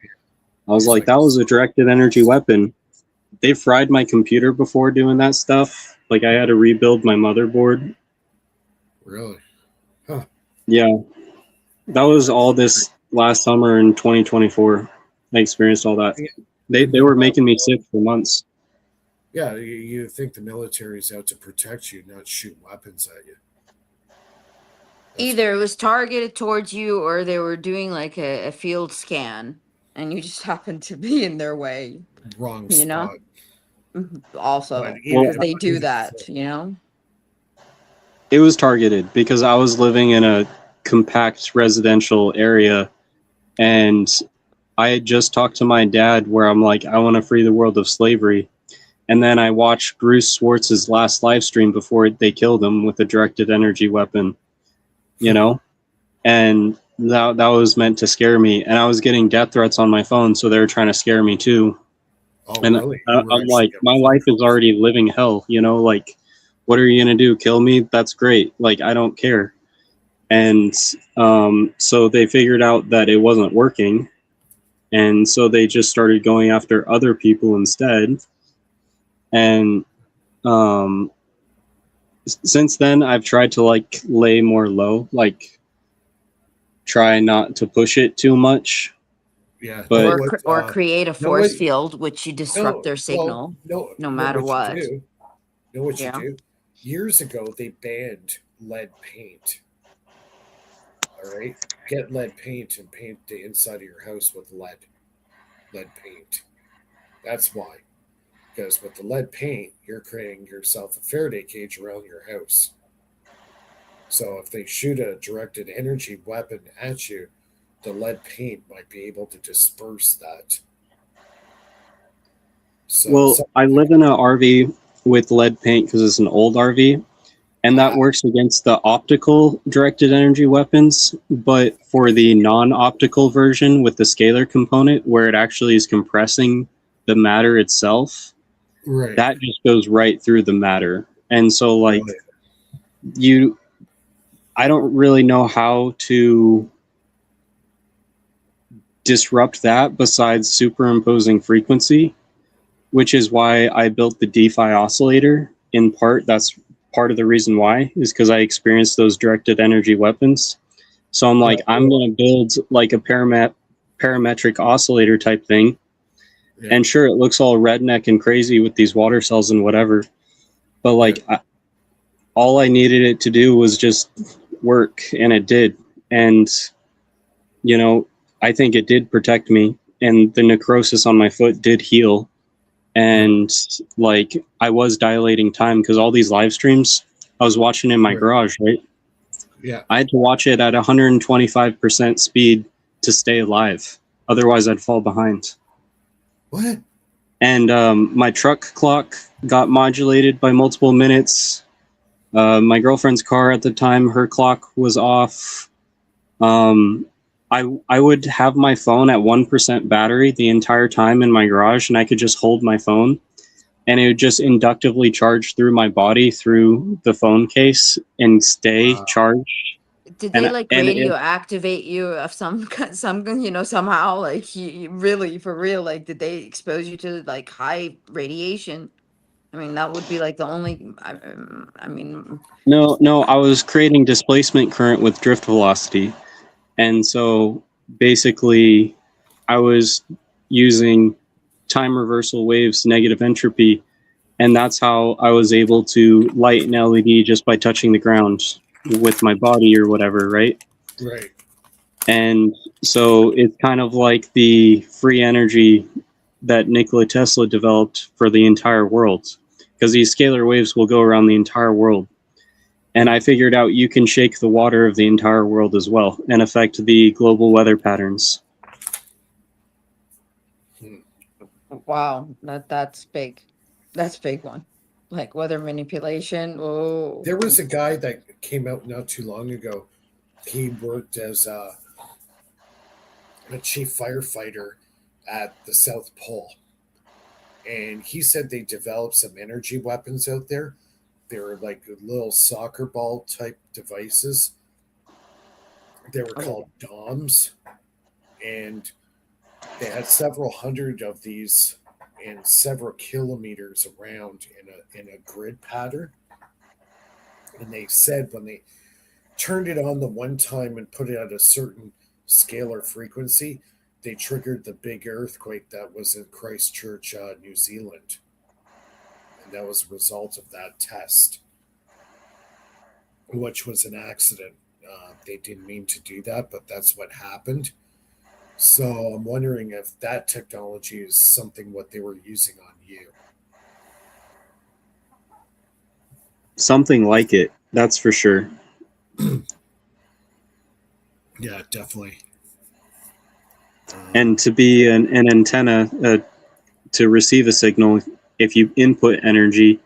E: I was like, that was a directed energy weapon. They fried my computer before doing that stuff. Like, I had to rebuild my motherboard.
A: Really? Huh.
E: Yeah. That was all this last summer in 2024. I experienced all that. They were making me sick for months.
A: Yeah, you think the military is out to protect you, not shoot weapons at you.
C: Either it was targeted towards you or they were doing like a field scan and you just happened to be in their way.
A: Wrong
C: You know?
A: spot.
C: Also,
A: Well,
C: because they do that, you know?
E: It was targeted because I was living in a compact residential area, and I had just talked to my dad where I'm like, I want to free the world of slavery. And then I watched Bruce Schwartz's last live stream before they killed him with a directed energy weapon, you know? And that was meant to scare me. And I was getting death threats on my phone, so they were trying to scare me too.
A: Oh,
E: and
A: really?
E: I'm like, my life is already living hell, you know? Like, what are you going to do? Kill me? That's great. Like, I don't care. And so they figured out that it wasn't working. And so they just started going after other people instead. And since then, I've tried to like lay more low, like try not to push it too much.
A: Yeah.
E: But
C: or create a force field, which you disrupt their signal, no matter what.
A: You know what you do? Years ago, they banned lead paint. All right? Get lead paint and paint the inside of your house with lead paint. That's why. Because with the lead paint, you're creating yourself a Faraday cage around your house. So if they shoot a directed energy weapon at you, the lead paint might be able to disperse that.
E: So, I live in an RV with lead paint because it's an old RV, and that works against the optical directed energy weapons. But for the non-optical version with the scalar component, where it actually is compressing the matter itself, that just goes right through the matter. And so, like, I don't really know how to disrupt that besides superimposing frequency, which is why I built the DeFi oscillator. In part, that's part of the reason why, is because I experienced those directed energy weapons. So I'm like, I'm going to build like a parametric oscillator type thing. Yeah. And sure, it looks all redneck and crazy with these water cells and whatever, but like all I needed it to do was just work, and it did. And, you know, I think it did protect me, and the necrosis on my foot did heal. And like, I was dilating time because all these live streams I was watching in my garage, right?
A: Yeah.
E: I had to watch it at 125% speed to stay alive. Otherwise, I'd fall behind.
A: What?
E: And my truck clock got modulated by multiple minutes. My girlfriend's car at the time, her clock was off. I would have my phone at 1% battery the entire time in my garage, and I could just hold my phone, and it would just inductively charge through my body through the phone case and stay charged.
C: Did they like radio activate you of some you know, somehow, like, really for real, like did they expose you to like high radiation? I mean, that would be like the only. I mean,
E: No, I was creating displacement current with drift velocity. And so basically, I was using time reversal waves, negative entropy, and that's how I was able to light an LED just by touching the ground with my body or whatever, right?
A: Right.
E: And so it's kind of like the free energy that Nikola Tesla developed for the entire world, because these scalar waves will go around the entire world. And I figured out you can shake the water of the entire world as well and affect the global weather patterns.
C: wow, that's big. That's a big one. Like weather manipulation. Oh,
A: There was a guy that came out not too long ago. He worked as a chief firefighter at the South Pole. And he said they developed some energy weapons out there. They were like little soccer ball type devices. They were called DOMs. And they had several hundred of these and several kilometers around in a grid pattern. And they said when they turned it on the one time and put it at a certain scalar frequency, they triggered the big earthquake that was in Christchurch, New Zealand. And that was a result of that test, which was an accident. They didn't mean to do that, but that's what happened. So I'm wondering if that technology is something what they were using on you.
E: Something like it, that's for sure.
A: Yeah, definitely.
E: And to be an antenna, to receive a signal, if you input energy,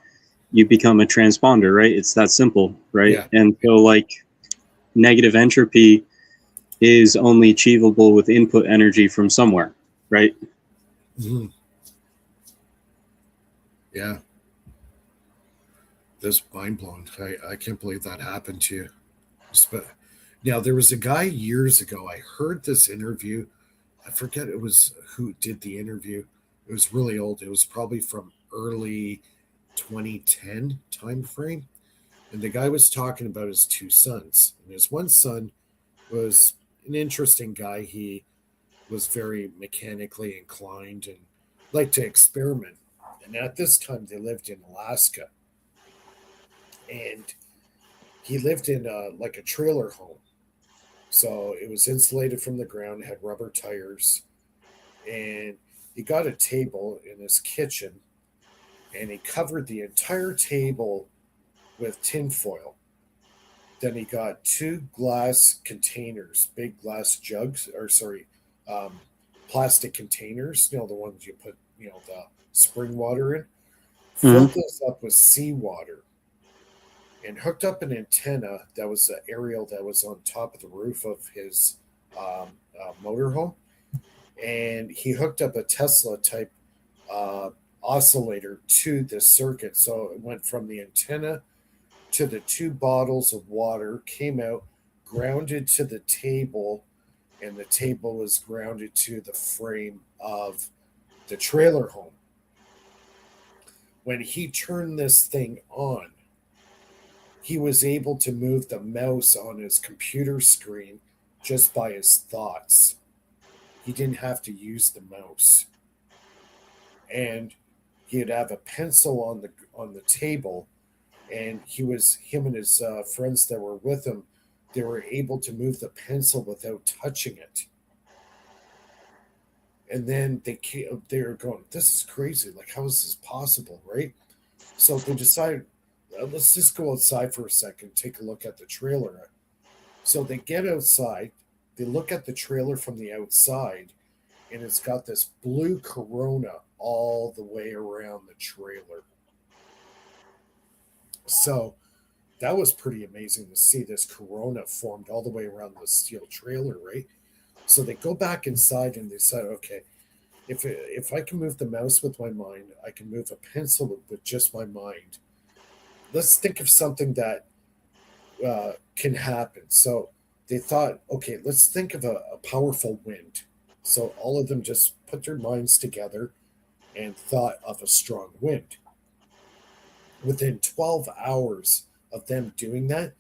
E: you become a transponder, right? It's that simple, right?
A: Yeah.
E: And so, like, negative entropy is only achievable with input energy from somewhere, right?
A: Mm-hmm. Yeah. That's mind blowing. I can't believe that happened to you. But now there was a guy years ago. I heard this interview. I forget it was who did the interview. It was really old. It was probably from early 2010 time frame. And the guy was talking about his two sons. And his one son was an interesting guy. He was very mechanically inclined and liked to experiment. And at this time, they lived in Alaska. And he lived in like a trailer home. So it was insulated from the ground, had rubber tires. And he got a table in his kitchen and he covered the entire table with tinfoil. Then he got two glass containers, big glass jugs, or sorry, plastic containers, the ones you put, the spring water in, filled those up with seawater and hooked up an antenna that was an aerial that was on top of the roof of his motorhome. And he hooked up a Tesla type oscillator to the circuit. So it went from the antenna to the two bottles of water, came out, grounded to the table, and the table is grounded to the frame of the trailer home. When he turned this thing on, he was able to move the mouse on his computer screen just by his thoughts. He didn't have to use the mouse. And he'd have a pencil on the table, and him and his friends that were with him, they were able to move the pencil without touching it. And then they were going, this is crazy. Like, how is this possible, right? So they decided, let's just go outside for a second, take a look at the trailer. So they get outside, they look at the trailer from the outside, and it's got this blue corona all the way around the trailer. So that was pretty amazing to see this corona formed all the way around the steel trailer, right? So they go back inside and they said, okay, if I can move the mouse with my mind, I can move a pencil with just my mind. Let's think of something that can happen. So they thought, okay, let's think of a powerful wind. So all of them just put their minds together and thought of a strong wind. within 12 hours of them doing that,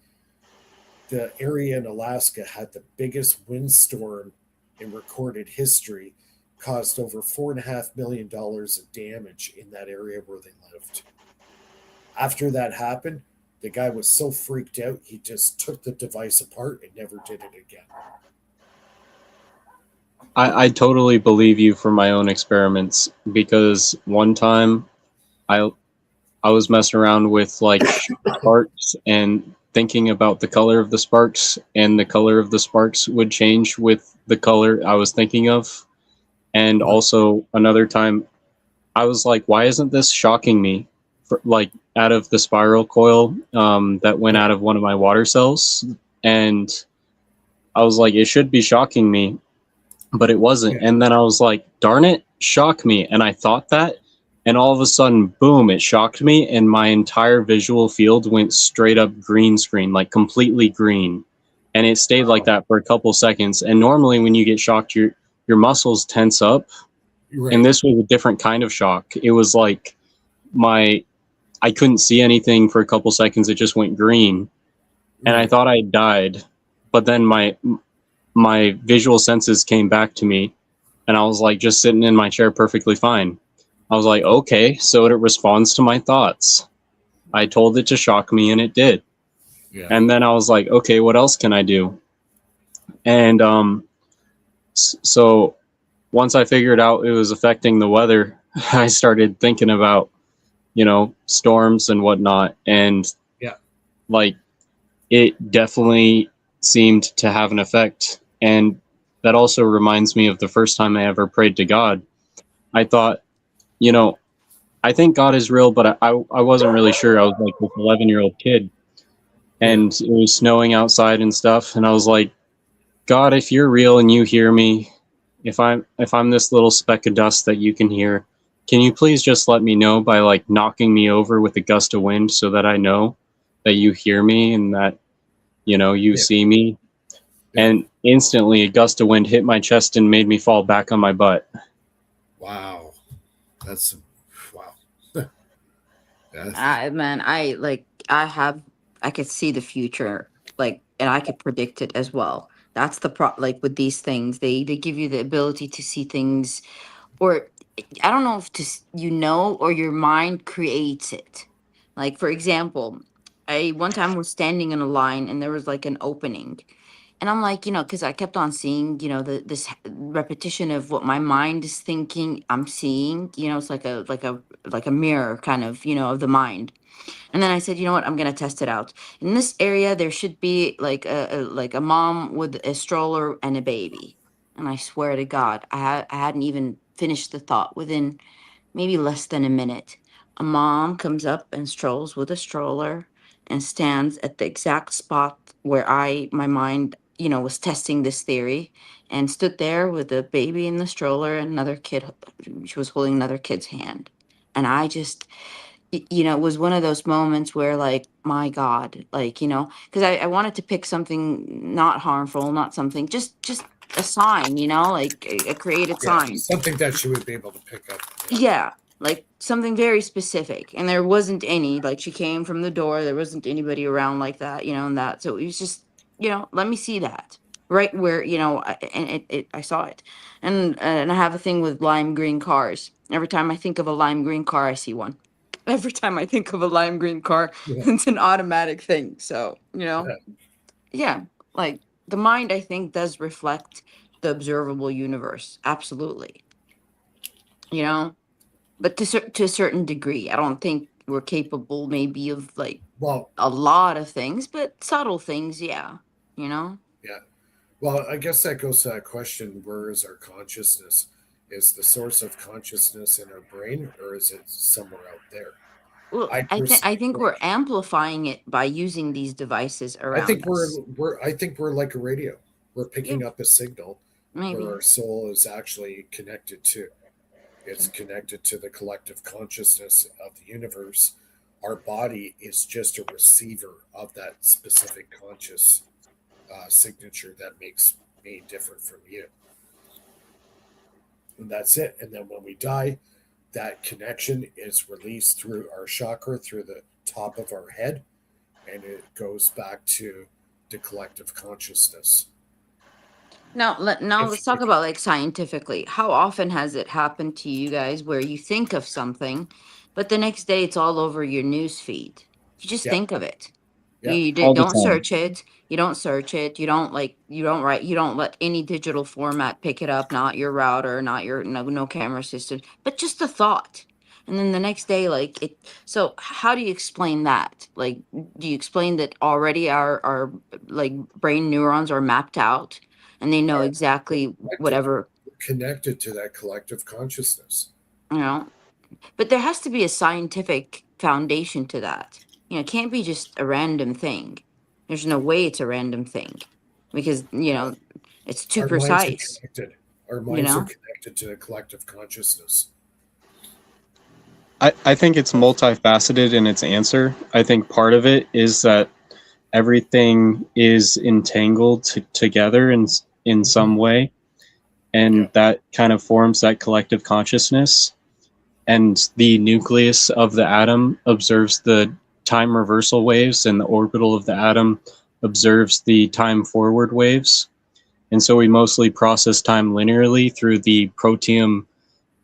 A: the area in Alaska had the biggest windstorm in recorded history, caused over $4.5 million of damage in that area where they lived. After that happened, the guy was so freaked out, he just took the device apart and never did it again.
E: I totally believe you for my own experiments, because one time I I was messing around with like sparks and thinking about the color of the sparks, and the color of the sparks would change with the color I was thinking of. And also another time I was like, why isn't this shocking me? Like out of the spiral coil that went out of one of my water cells. And I was like, it should be shocking me, but it wasn't. And then I was like, darn it, shock me. And I thought that. And all of a sudden, boom, it shocked me. And my entire visual field went straight up green screen, like completely green. And it stayed like that for a couple seconds. And normally when you get shocked, your muscles tense up.
A: Right.
E: And this was a different kind of shock. It was like I couldn't see anything for a couple seconds. It just went green. And I thought I had died. But then my visual senses came back to me, and I was like just sitting in my chair perfectly fine. I was like, okay, so it responds to my thoughts. I told it to shock me, and it did.
A: Yeah.
E: And then I was like, okay, what else can I do? And so once I figured out it was affecting the weather, I started thinking about, storms and whatnot. And like, it definitely seemed to have an effect. And that also reminds me of the first time I ever prayed to God. I thought, I think God is real, but I wasn't really sure. I was like this 11-year-old kid, and it was snowing outside and stuff. And I was like, God, if you're real and you hear me, if I'm this little speck of dust that you can hear, can you please just let me know by like knocking me over with a gust of wind, so that I know that you hear me and that, you see me. And instantly a gust of wind hit my chest and made me fall back on my butt.
A: Wow. That's wow.
C: Man, I could see the future, like, and I could predict it as well. That's like with these things, they give you the ability to see things, or I don't know if or your mind creates it. Like, for example, I one time was standing in a line and there was like an opening. And I'm like, because I kept on seeing, this repetition of what my mind is thinking, I'm seeing, it's like a mirror kind of, of the mind. And then I said, you know what, I'm gonna test it out. In this area, there should be like a mom with a stroller and a baby. And I swear to God, I hadn't even finished the thought within maybe less than a minute. A mom comes up and strolls with a stroller and stands at the exact spot where my mind, was testing this theory, and stood there with the baby in the stroller and another kid. She was holding another kid's hand. And I just, it was one of those moments where, like, my God, like, because I wanted to pick something not harmful, not something, just a sign, like a created sign.
A: Something that she would be able to pick up.
C: Yeah, like something very specific. And there wasn't any, like, she came from the door, there wasn't anybody around like that, and that. So it was just, let me see that right where, and I saw it. And I have a thing with lime green cars. Every time I think of a lime green car, I see one. Every time I think of a lime green car, it's an automatic thing. So, yeah, like the mind, I think, does reflect the observable universe. Absolutely. But to a certain degree, I don't think we're capable maybe of like a lot of things, but subtle things, yeah.
A: Yeah. Well, I guess that goes to that question: where is our consciousness? Is the source of consciousness in our brain, or is it somewhere out there?
C: Well, I think we're amplifying it by using these devices around
A: I think
C: us.
A: we're like a radio. We're picking up a signal
C: Maybe.
A: where our soul is actually connected to. It's connected to the collective consciousness of the universe. Our body is just a receiver of that specific conscious signature that makes me different from you. And that's it. And then when we die, that connection is released through our chakra, through the top of our head, and it goes back to the collective consciousness.
C: Now, let's talk about like scientifically. How often has it happened to you guys where you think of something, but the next day it's all over your news feed? You just think of it. You
E: All the
C: don't
E: time.
C: search it. You don't search it. You don't write. You don't let any digital format pick it up. Not your router. Not your no camera system. But just a thought. And then the next day, like it. So how do you explain that? Like, do you explain that already our like brain neurons are mapped out and they know exactly whatever,
A: Connected to that collective consciousness.
C: you know? But there has to be a scientific foundation to that. It can't be just a random thing. There's no way it's a random thing because, it's too
A: Our minds are
C: precise,
A: connected. Our minds are connected to the collective consciousness.
E: I think it's multifaceted in its answer. I think part of it is that everything is entangled together in some way, and that kind of forms that collective consciousness. And the nucleus of the atom observes the time reversal waves, and the orbital of the atom observes the time forward waves. And so we mostly process time linearly through the protium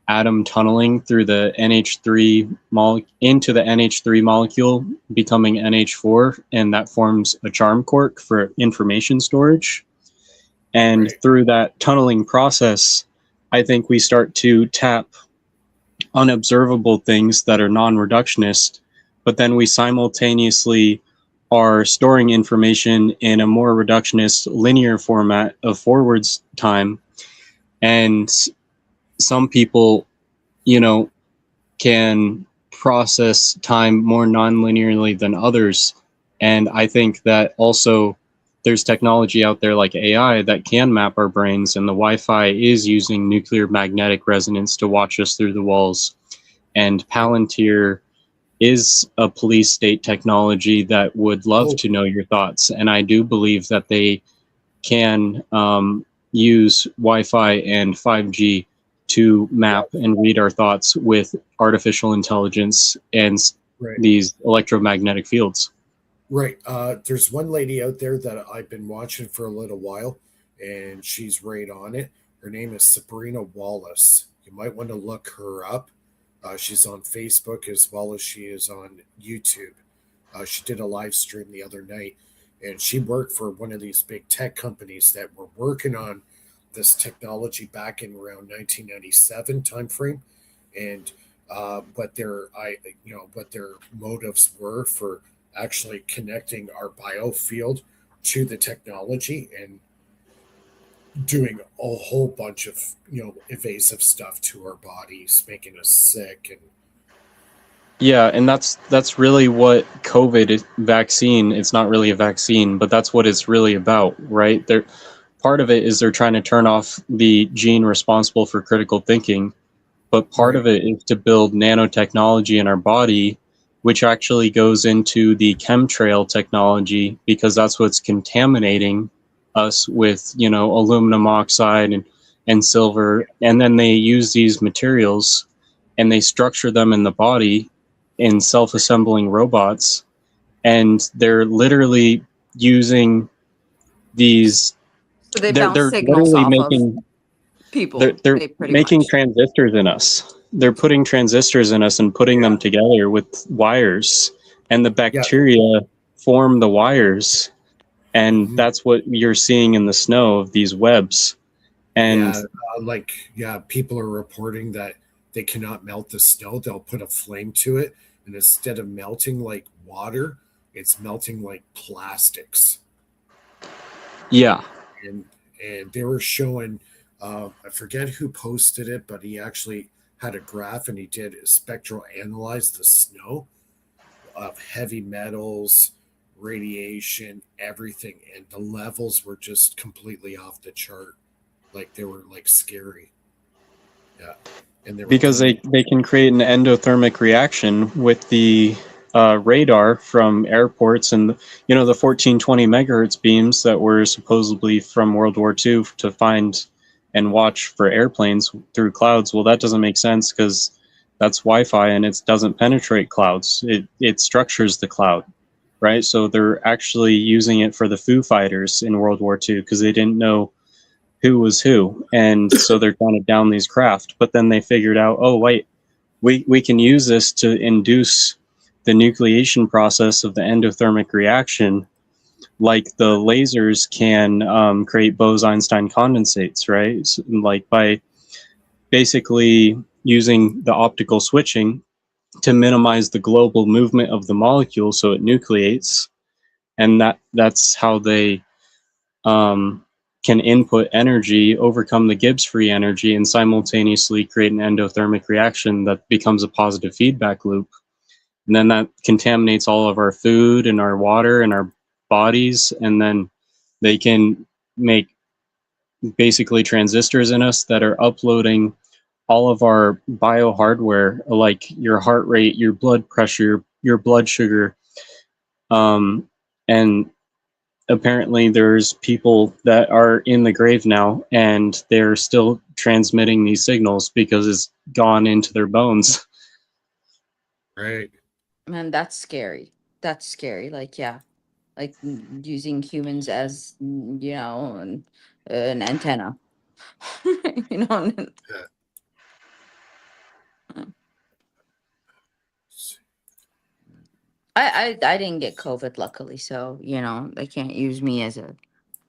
E: atom tunneling through the NH3 into the NH3 molecule, becoming NH4, and that forms a charm cork for information storage. And through that tunneling process, I think we start to tap unobservable things that are non-reductionist, but then we simultaneously are storing information in a more reductionist linear format of forwards time. And some people, can process time more non-linearly than others. And I think that also there's technology out there like AI that can map our brains, and the Wi-Fi is using nuclear magnetic resonance to watch us through the walls. And Palantir is a police state technology that would love to know your thoughts. And I do believe that they can use Wi-Fi and 5G to map and read our thoughts with artificial intelligence and these electromagnetic fields.
A: Right. There's one lady out there that I've been watching for a little while, and she's right on it. Her name is Sabrina Wallace. You might want to look her up. She's on Facebook as well as she is on YouTube. She did a live stream the other night, and she worked for one of these big tech companies that were working on this technology back in around 1997 timeframe, and what their motives were for actually connecting our biofield to the technology and doing a whole bunch of invasive stuff to our bodies, making us sick. And
E: and that's really what COVID vaccine. It's not really a vaccine, but that's what it's really about, right? Part of it is they're trying to turn off the gene responsible for critical thinking, but part of it is to build nanotechnology in our body, which actually goes into the chemtrail technology, because that's what's contaminating us with, aluminum oxide and silver. And then they use these materials and they structure them in the body in self-assembling robots. And they're literally using these.
C: So they
E: they're
C: bounce signals
E: literally
C: off
E: making
C: of people.
E: they're making
C: much.
E: transistors in us. They're putting transistors in us and putting them together with wires, and the bacteria form the wires, and that's what you're seeing in the snow of these webs. And
A: people are reporting that they cannot melt the snow. They'll put a flame to it, and instead of melting like water, it's melting like plastics. And they were showing, I forget who posted it, but he actually had a graph, and he did spectral analyze the snow of heavy metals, radiation, everything, and the levels were just completely off the chart. Like they were like scary. And
E: because they can create an endothermic reaction with the radar from airports, and the 1420 megahertz beams that were supposedly from World War II to find and watch for airplanes through clouds. Well, that doesn't make sense because That's Wi-Fi, and it doesn't penetrate clouds. It structures the cloud, right? So they're actually using it for the Foo Fighters in World War II because they didn't know who was who, and so they're trying to down these craft. But then they figured out, oh wait, we can use this to induce the nucleation process of the endothermic reaction, like the lasers can create Bose-Einstein condensates, right? So, like by basically using the optical switching to minimize the global movement of the molecule so it nucleates, and that's how they can input energy, overcome the Gibbs free energy, and simultaneously create an endothermic reaction that becomes a positive feedback loop. And then that contaminates all of our food and our water and our bodies, and then they can make basically transistors in us that are uploading all of our bio hardware, like your heart rate, your blood pressure, your blood sugar. And apparently there's people that are in the grave now and they're still transmitting these signals because it's gone into their bones.
A: Right.
C: Man, that's scary. That's scary. Like, yeah, like using humans as, an antenna. you know. and-
A: Yeah.
C: I didn't get COVID, luckily, so they can't use me as a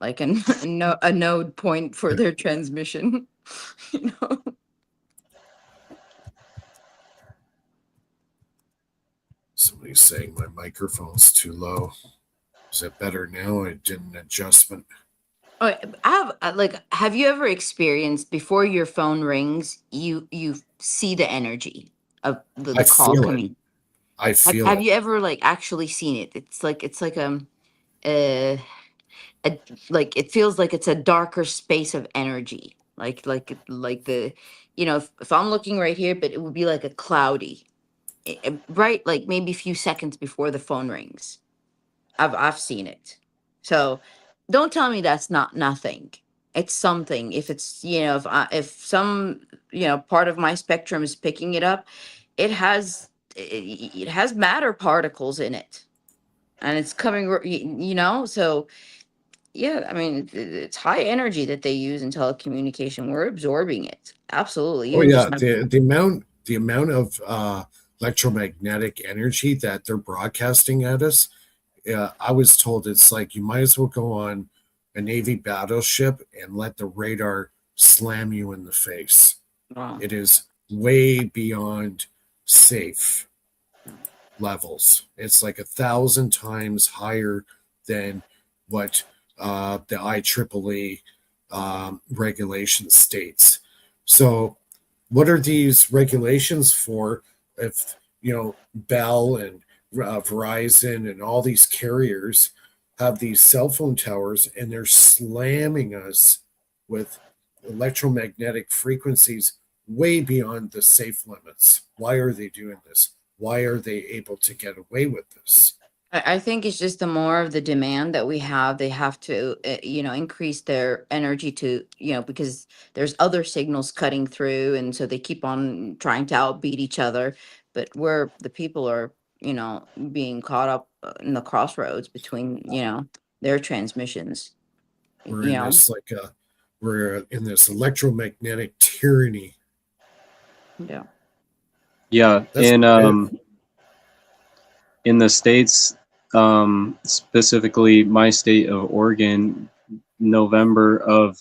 C: a node point for their transmission. you know.
A: Somebody's saying my microphone's too low. Is it better now? I did an adjustment.
C: Oh, have you ever experienced before your phone rings, you see the energy of the
A: I
C: call
A: feel it.
C: coming?
A: I
C: Have,
A: feel
C: have
A: it.
C: you ever actually seen it? It's like uh, like it feels like it's a darker space of energy. Like the, if I'm looking right here, but it would be like a cloudy, right? Like maybe a few seconds before the phone rings. I've seen it. So don't tell me that's not nothing. It's something. If it's, if some, part of my spectrum is picking it up, it has matter particles in it, and it's coming, so yeah, I mean, it's high energy that they use in telecommunication. We're absorbing it. Absolutely.
A: Oh
C: Even
A: yeah,
C: just not,
A: the amount of electromagnetic energy that they're broadcasting at us. I was told it's like you might as well go on a Navy battleship and let the radar slam you in the face.
C: wow.
A: It is way beyond safe levels. It's like 1,000 times higher than what the IEEE regulation states. So, what are these regulations for? If Bell and Verizon and all these carriers have these cell phone towers and they're slamming us with electromagnetic frequencies way beyond the safe limits. Why are they doing this? Why are they able to get away with this?
C: I think it's just the more of the demand that we have, they have to, increase their energy to, because there's other signals cutting through. And so they keep on trying to outbeat each other. But where the people are, being caught up in the crossroads between, their transmissions,
A: We're in this we're in this electromagnetic tyranny.
C: yeah.
E: Yeah,
A: That's
E: in the States, specifically my state of Oregon, November of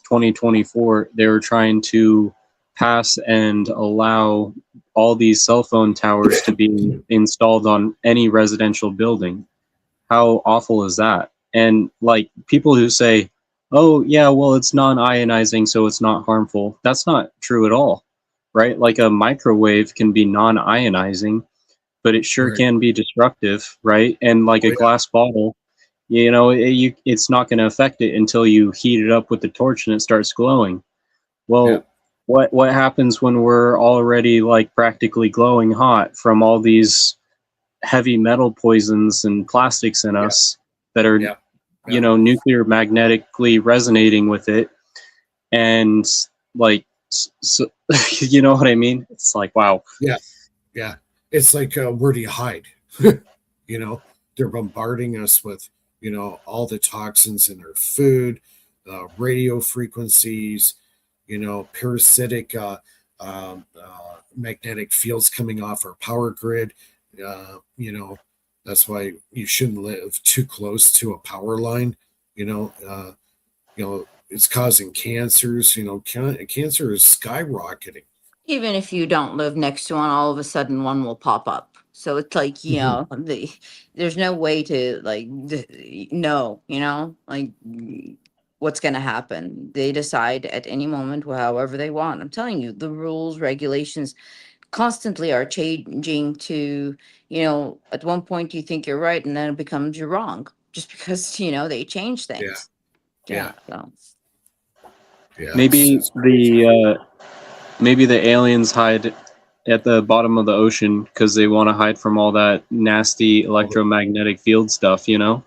E: 2024, they were trying to pass and allow all these cell phone towers to be installed on any residential building. How awful is that? And like people who say, oh, yeah, well, it's non-ionizing, so it's not harmful. That's not true at all, right? Like a microwave can be non-ionizing, but it sure
A: Right.
E: can be destructive, right? And like a glass bottle, it's not going to affect it until you heat it up with the torch and it starts glowing. Well, what happens when we're already like practically glowing hot from all these heavy metal poisons and plastics in us that are, nuclear magnetically resonating with it? And like, You know what I mean? It's like, wow.
A: Yeah. It's like, where do you hide? You know, they're bombarding us with, all the toxins in our food, radio frequencies, parasitic magnetic fields coming off our power grid. That's why you shouldn't live too close to a power line. It's causing cancers. Cancer is skyrocketing.
C: Even if you don't live next to one, all of a sudden one will pop up. So it's like, there's no way to like know, like what's going to happen. They decide at any moment however they want. I'm telling you, the rules, regulations constantly are changing to, at one point you think you're right and then it becomes you're wrong just because, they change things.
A: Yeah.
C: So.
A: Yeah.
E: Maybe maybe the aliens hide at the bottom of the ocean because they want to hide from all that nasty electromagnetic field stuff,
A: Yeah.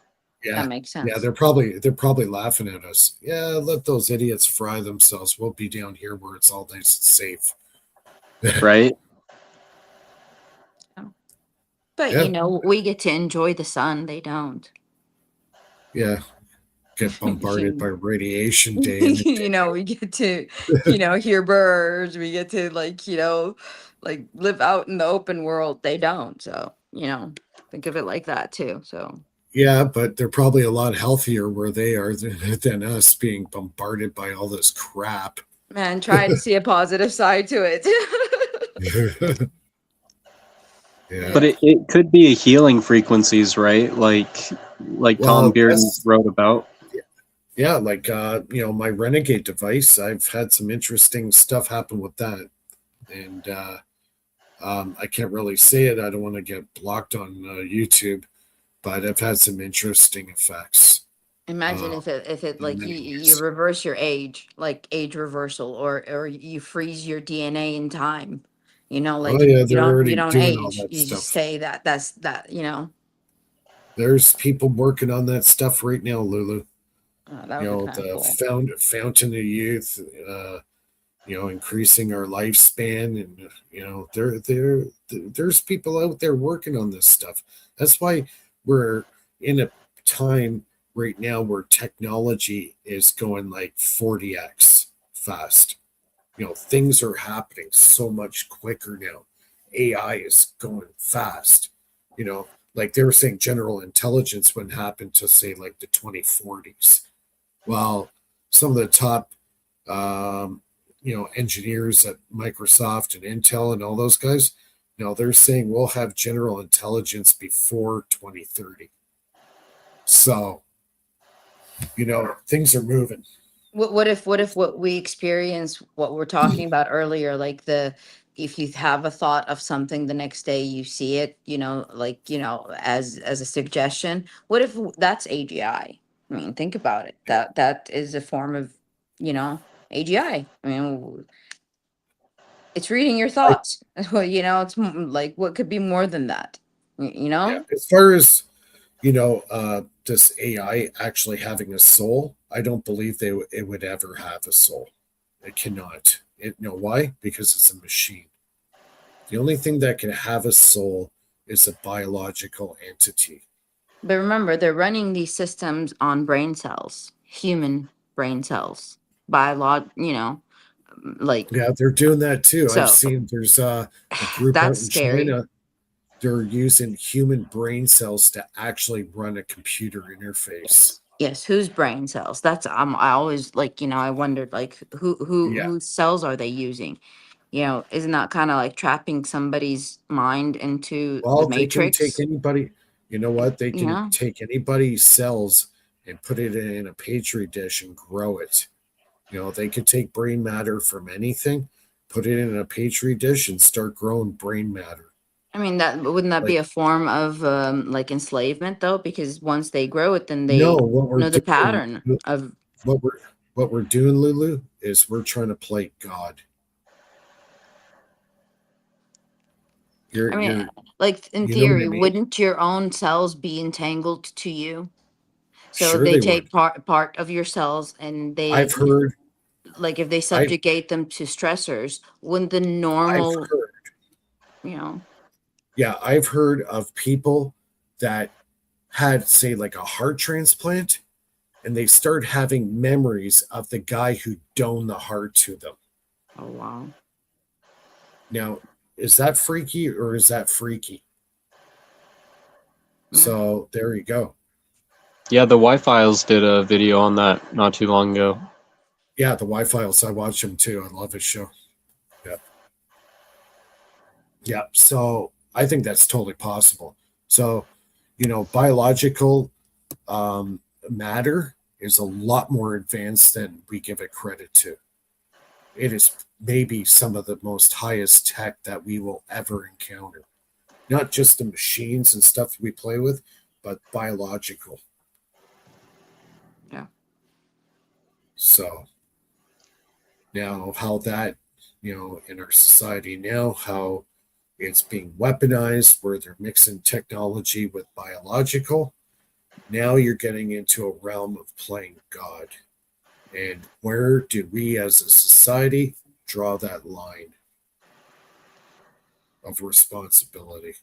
C: That makes sense.
A: Yeah, they're probably laughing at us. Yeah, let those idiots fry themselves. We'll be down here where it's all nice and safe.
E: right?
C: But
A: Yeah.
C: we get to enjoy the sun. They don't.
A: Yeah. Get bombarded by radiation day.
C: We get to, hear birds. We get to like live out in the open world. They don't. So, think of it like that too. So.
A: Yeah, but they're probably a lot healthier where they are than us being bombarded by all this crap.
C: Man, try to see a positive side to it.
A: Yeah.
E: But it could be a healing frequencies, right? Like Tom Bearden wrote about.
A: Yeah, like my Renegade device, I've had some interesting stuff happen with that. And I can't really say it. I don't want to get blocked on YouTube, but I've had some interesting effects.
C: Imagine if it like you reverse your age, like age reversal, or you freeze your DNA in time. Like you don't age. You just say that's that.
A: There's people working on that stuff right now, Lulu.
C: That would be
A: the
C: cool.
A: fountain of youth, increasing our lifespan, and there's people out there working on this stuff. That's why we're in a time right now where technology is going like 40x fast. Things are happening so much quicker now. AI is going fast. Like they were saying, general intelligence wouldn't happen to say like the 2040s. Well, some of the top, engineers at Microsoft and Intel and all those guys, they're saying we'll have general intelligence before 2030. So, things are moving.
C: What if what we experience, what we're talking about earlier, like if you have a thought of something the next day you see it, as a suggestion, what if that's AGI? I mean, think about it. That is a form of, AGI. I mean, it's reading your thoughts. Well, it's like what could be more than that,
A: Yeah. As far as this AI actually having a soul, I don't believe it would ever have a soul. It cannot. Why? Because it's a machine. The only thing that can have a soul is a biological entity.
C: But remember, they're running these systems on brain cells, human brain cells, like.
A: Yeah, they're doing that too.
C: So,
A: I've seen there's a group out
C: that's
A: in
C: scary.
A: China. They're using human brain cells to actually run a computer interface.
C: Yes, whose brain cells? That's I always I wondered whose cells are they using? Isn't that kind of like trapping somebody's mind into the matrix?
A: They can take anybody. You know what? They can take anybody's cells and put it in a petri dish and grow it. They could take brain matter from anything, put it in a petri dish, and start growing brain matter.
C: I mean, wouldn't that be a form of like enslavement though? Because once they grow it, then they know the pattern of
A: what we're doing, Lulu, is we're trying to play God.
C: Like in theory, wouldn't your own cells be entangled to you? So
A: Sure
C: they take part of your cells and they.
A: I've heard
C: Like if they subjugate them to stressors, wouldn't the
A: I've
C: normal,
A: heard,
C: you know,
A: yeah, I've heard of people that had, say, like a heart transplant, and they start having memories of the guy who doned the heart to them.
C: oh wow.
A: Now, is that freaky or is that freaky?
C: Yeah.
A: So there you go.
E: Yeah, the Y-Files did a video on that not too long ago.
A: Yeah, the Y-Files, I watch him too. I love his show. Yeah. Yeah. So I think that's totally possible. So, biological matter is a lot more advanced than we give it credit to. It is maybe some of the most highest tech that we will ever encounter. Not just the machines and stuff we play with, but biological.
C: Yeah.
A: So now how that, in our society now, how it's being weaponized, where they're mixing technology with biological. Now you're getting into a realm of playing God. And where do we as a society draw that line of responsibility,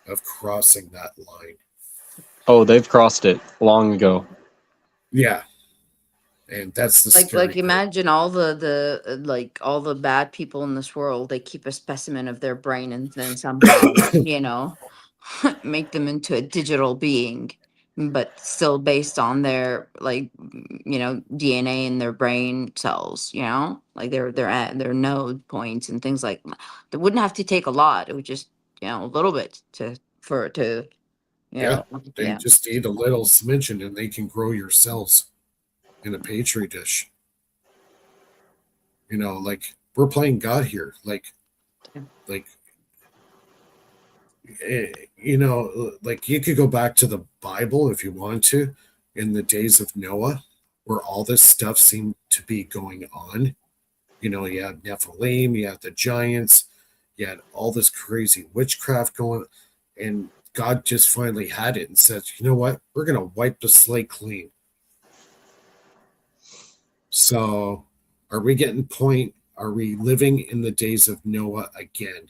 A: of crossing that line?
E: Oh, they've crossed it long ago.
A: Yeah. And that's the scary
C: Like imagine all the like all the bad people in this world, they keep a specimen of their brain and then somehow, make them into a digital being, but still based on their like DNA in their brain cells, like their node points and things like that. It wouldn't have to take a lot. It would just, a little bit to
A: Yeah. They
C: yeah.
A: just need a little smidgen and they can grow your cells in a petri dish. Like we're playing God here. Like like you could go back to the Bible if you want to, in the days of Noah, where all this stuff seemed to be going on. You had Nephilim, you had the giants, you had all this crazy witchcraft going, and God just finally had it and said, you know what? We're going to wipe the slate clean. So are we are we living in the days of Noah again?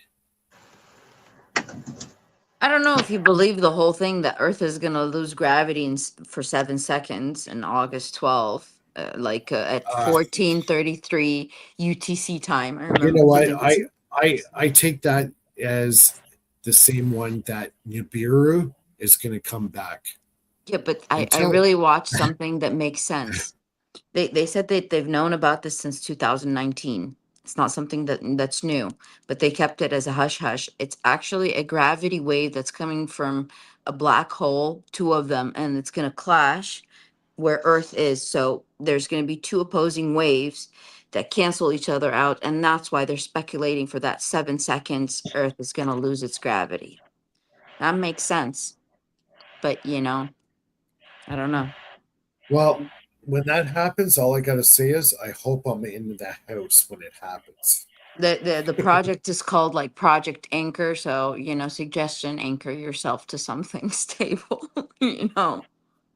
C: I don't know if you believe the whole thing that Earth is going to lose gravity for 7 seconds in August 12th, at 14:33 UTC time. I remember.
A: You know what? I take that as the same one that Nibiru is going to come back.
C: Yeah, but I really watched something that makes sense. They said that they've known about this since 2019. It's not something that's new, but they kept it as a hush hush. It's actually a gravity wave that's coming from a black hole, two of them, and it's going to clash where Earth is. So there's going to be two opposing waves that cancel each other out, and that's why they're speculating for that 7 seconds Earth is going to lose its gravity. That makes sense, but I don't know.
A: Well, when that happens, all I got to say is I hope I'm in the house when it happens.
C: The project is called like Project Anchor, so suggestion, anchor yourself to something stable.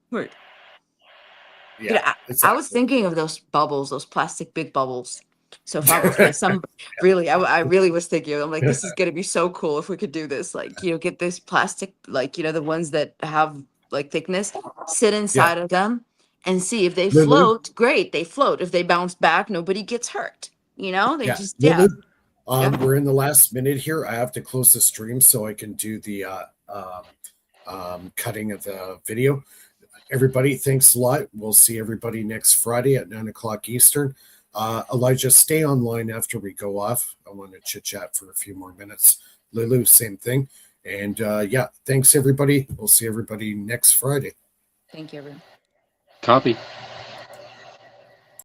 C: Where
A: Yeah,
C: I was thinking of those bubbles, those plastic big bubbles. So if I was really, I really was thinking, I'm like, this is gonna be so cool if we could do this. Like, get this plastic, like, the ones that have like thickness, sit inside of them and see if they
A: Lulu?
C: float. Great, they float. If they bounce back, nobody gets hurt. They just
A: Lulu,
C: Yeah.
A: we're in the last minute here. I have to close the stream so I can do the cutting of the video. Everybody, thanks a lot. We'll see everybody next Friday at 9:00 Eastern. Elijah, stay online after we go off. I want to chit chat for a few more minutes. Lulu, same thing. And yeah, thanks everybody. We'll see everybody next Friday.
C: Thank you, everyone.
E: Copy.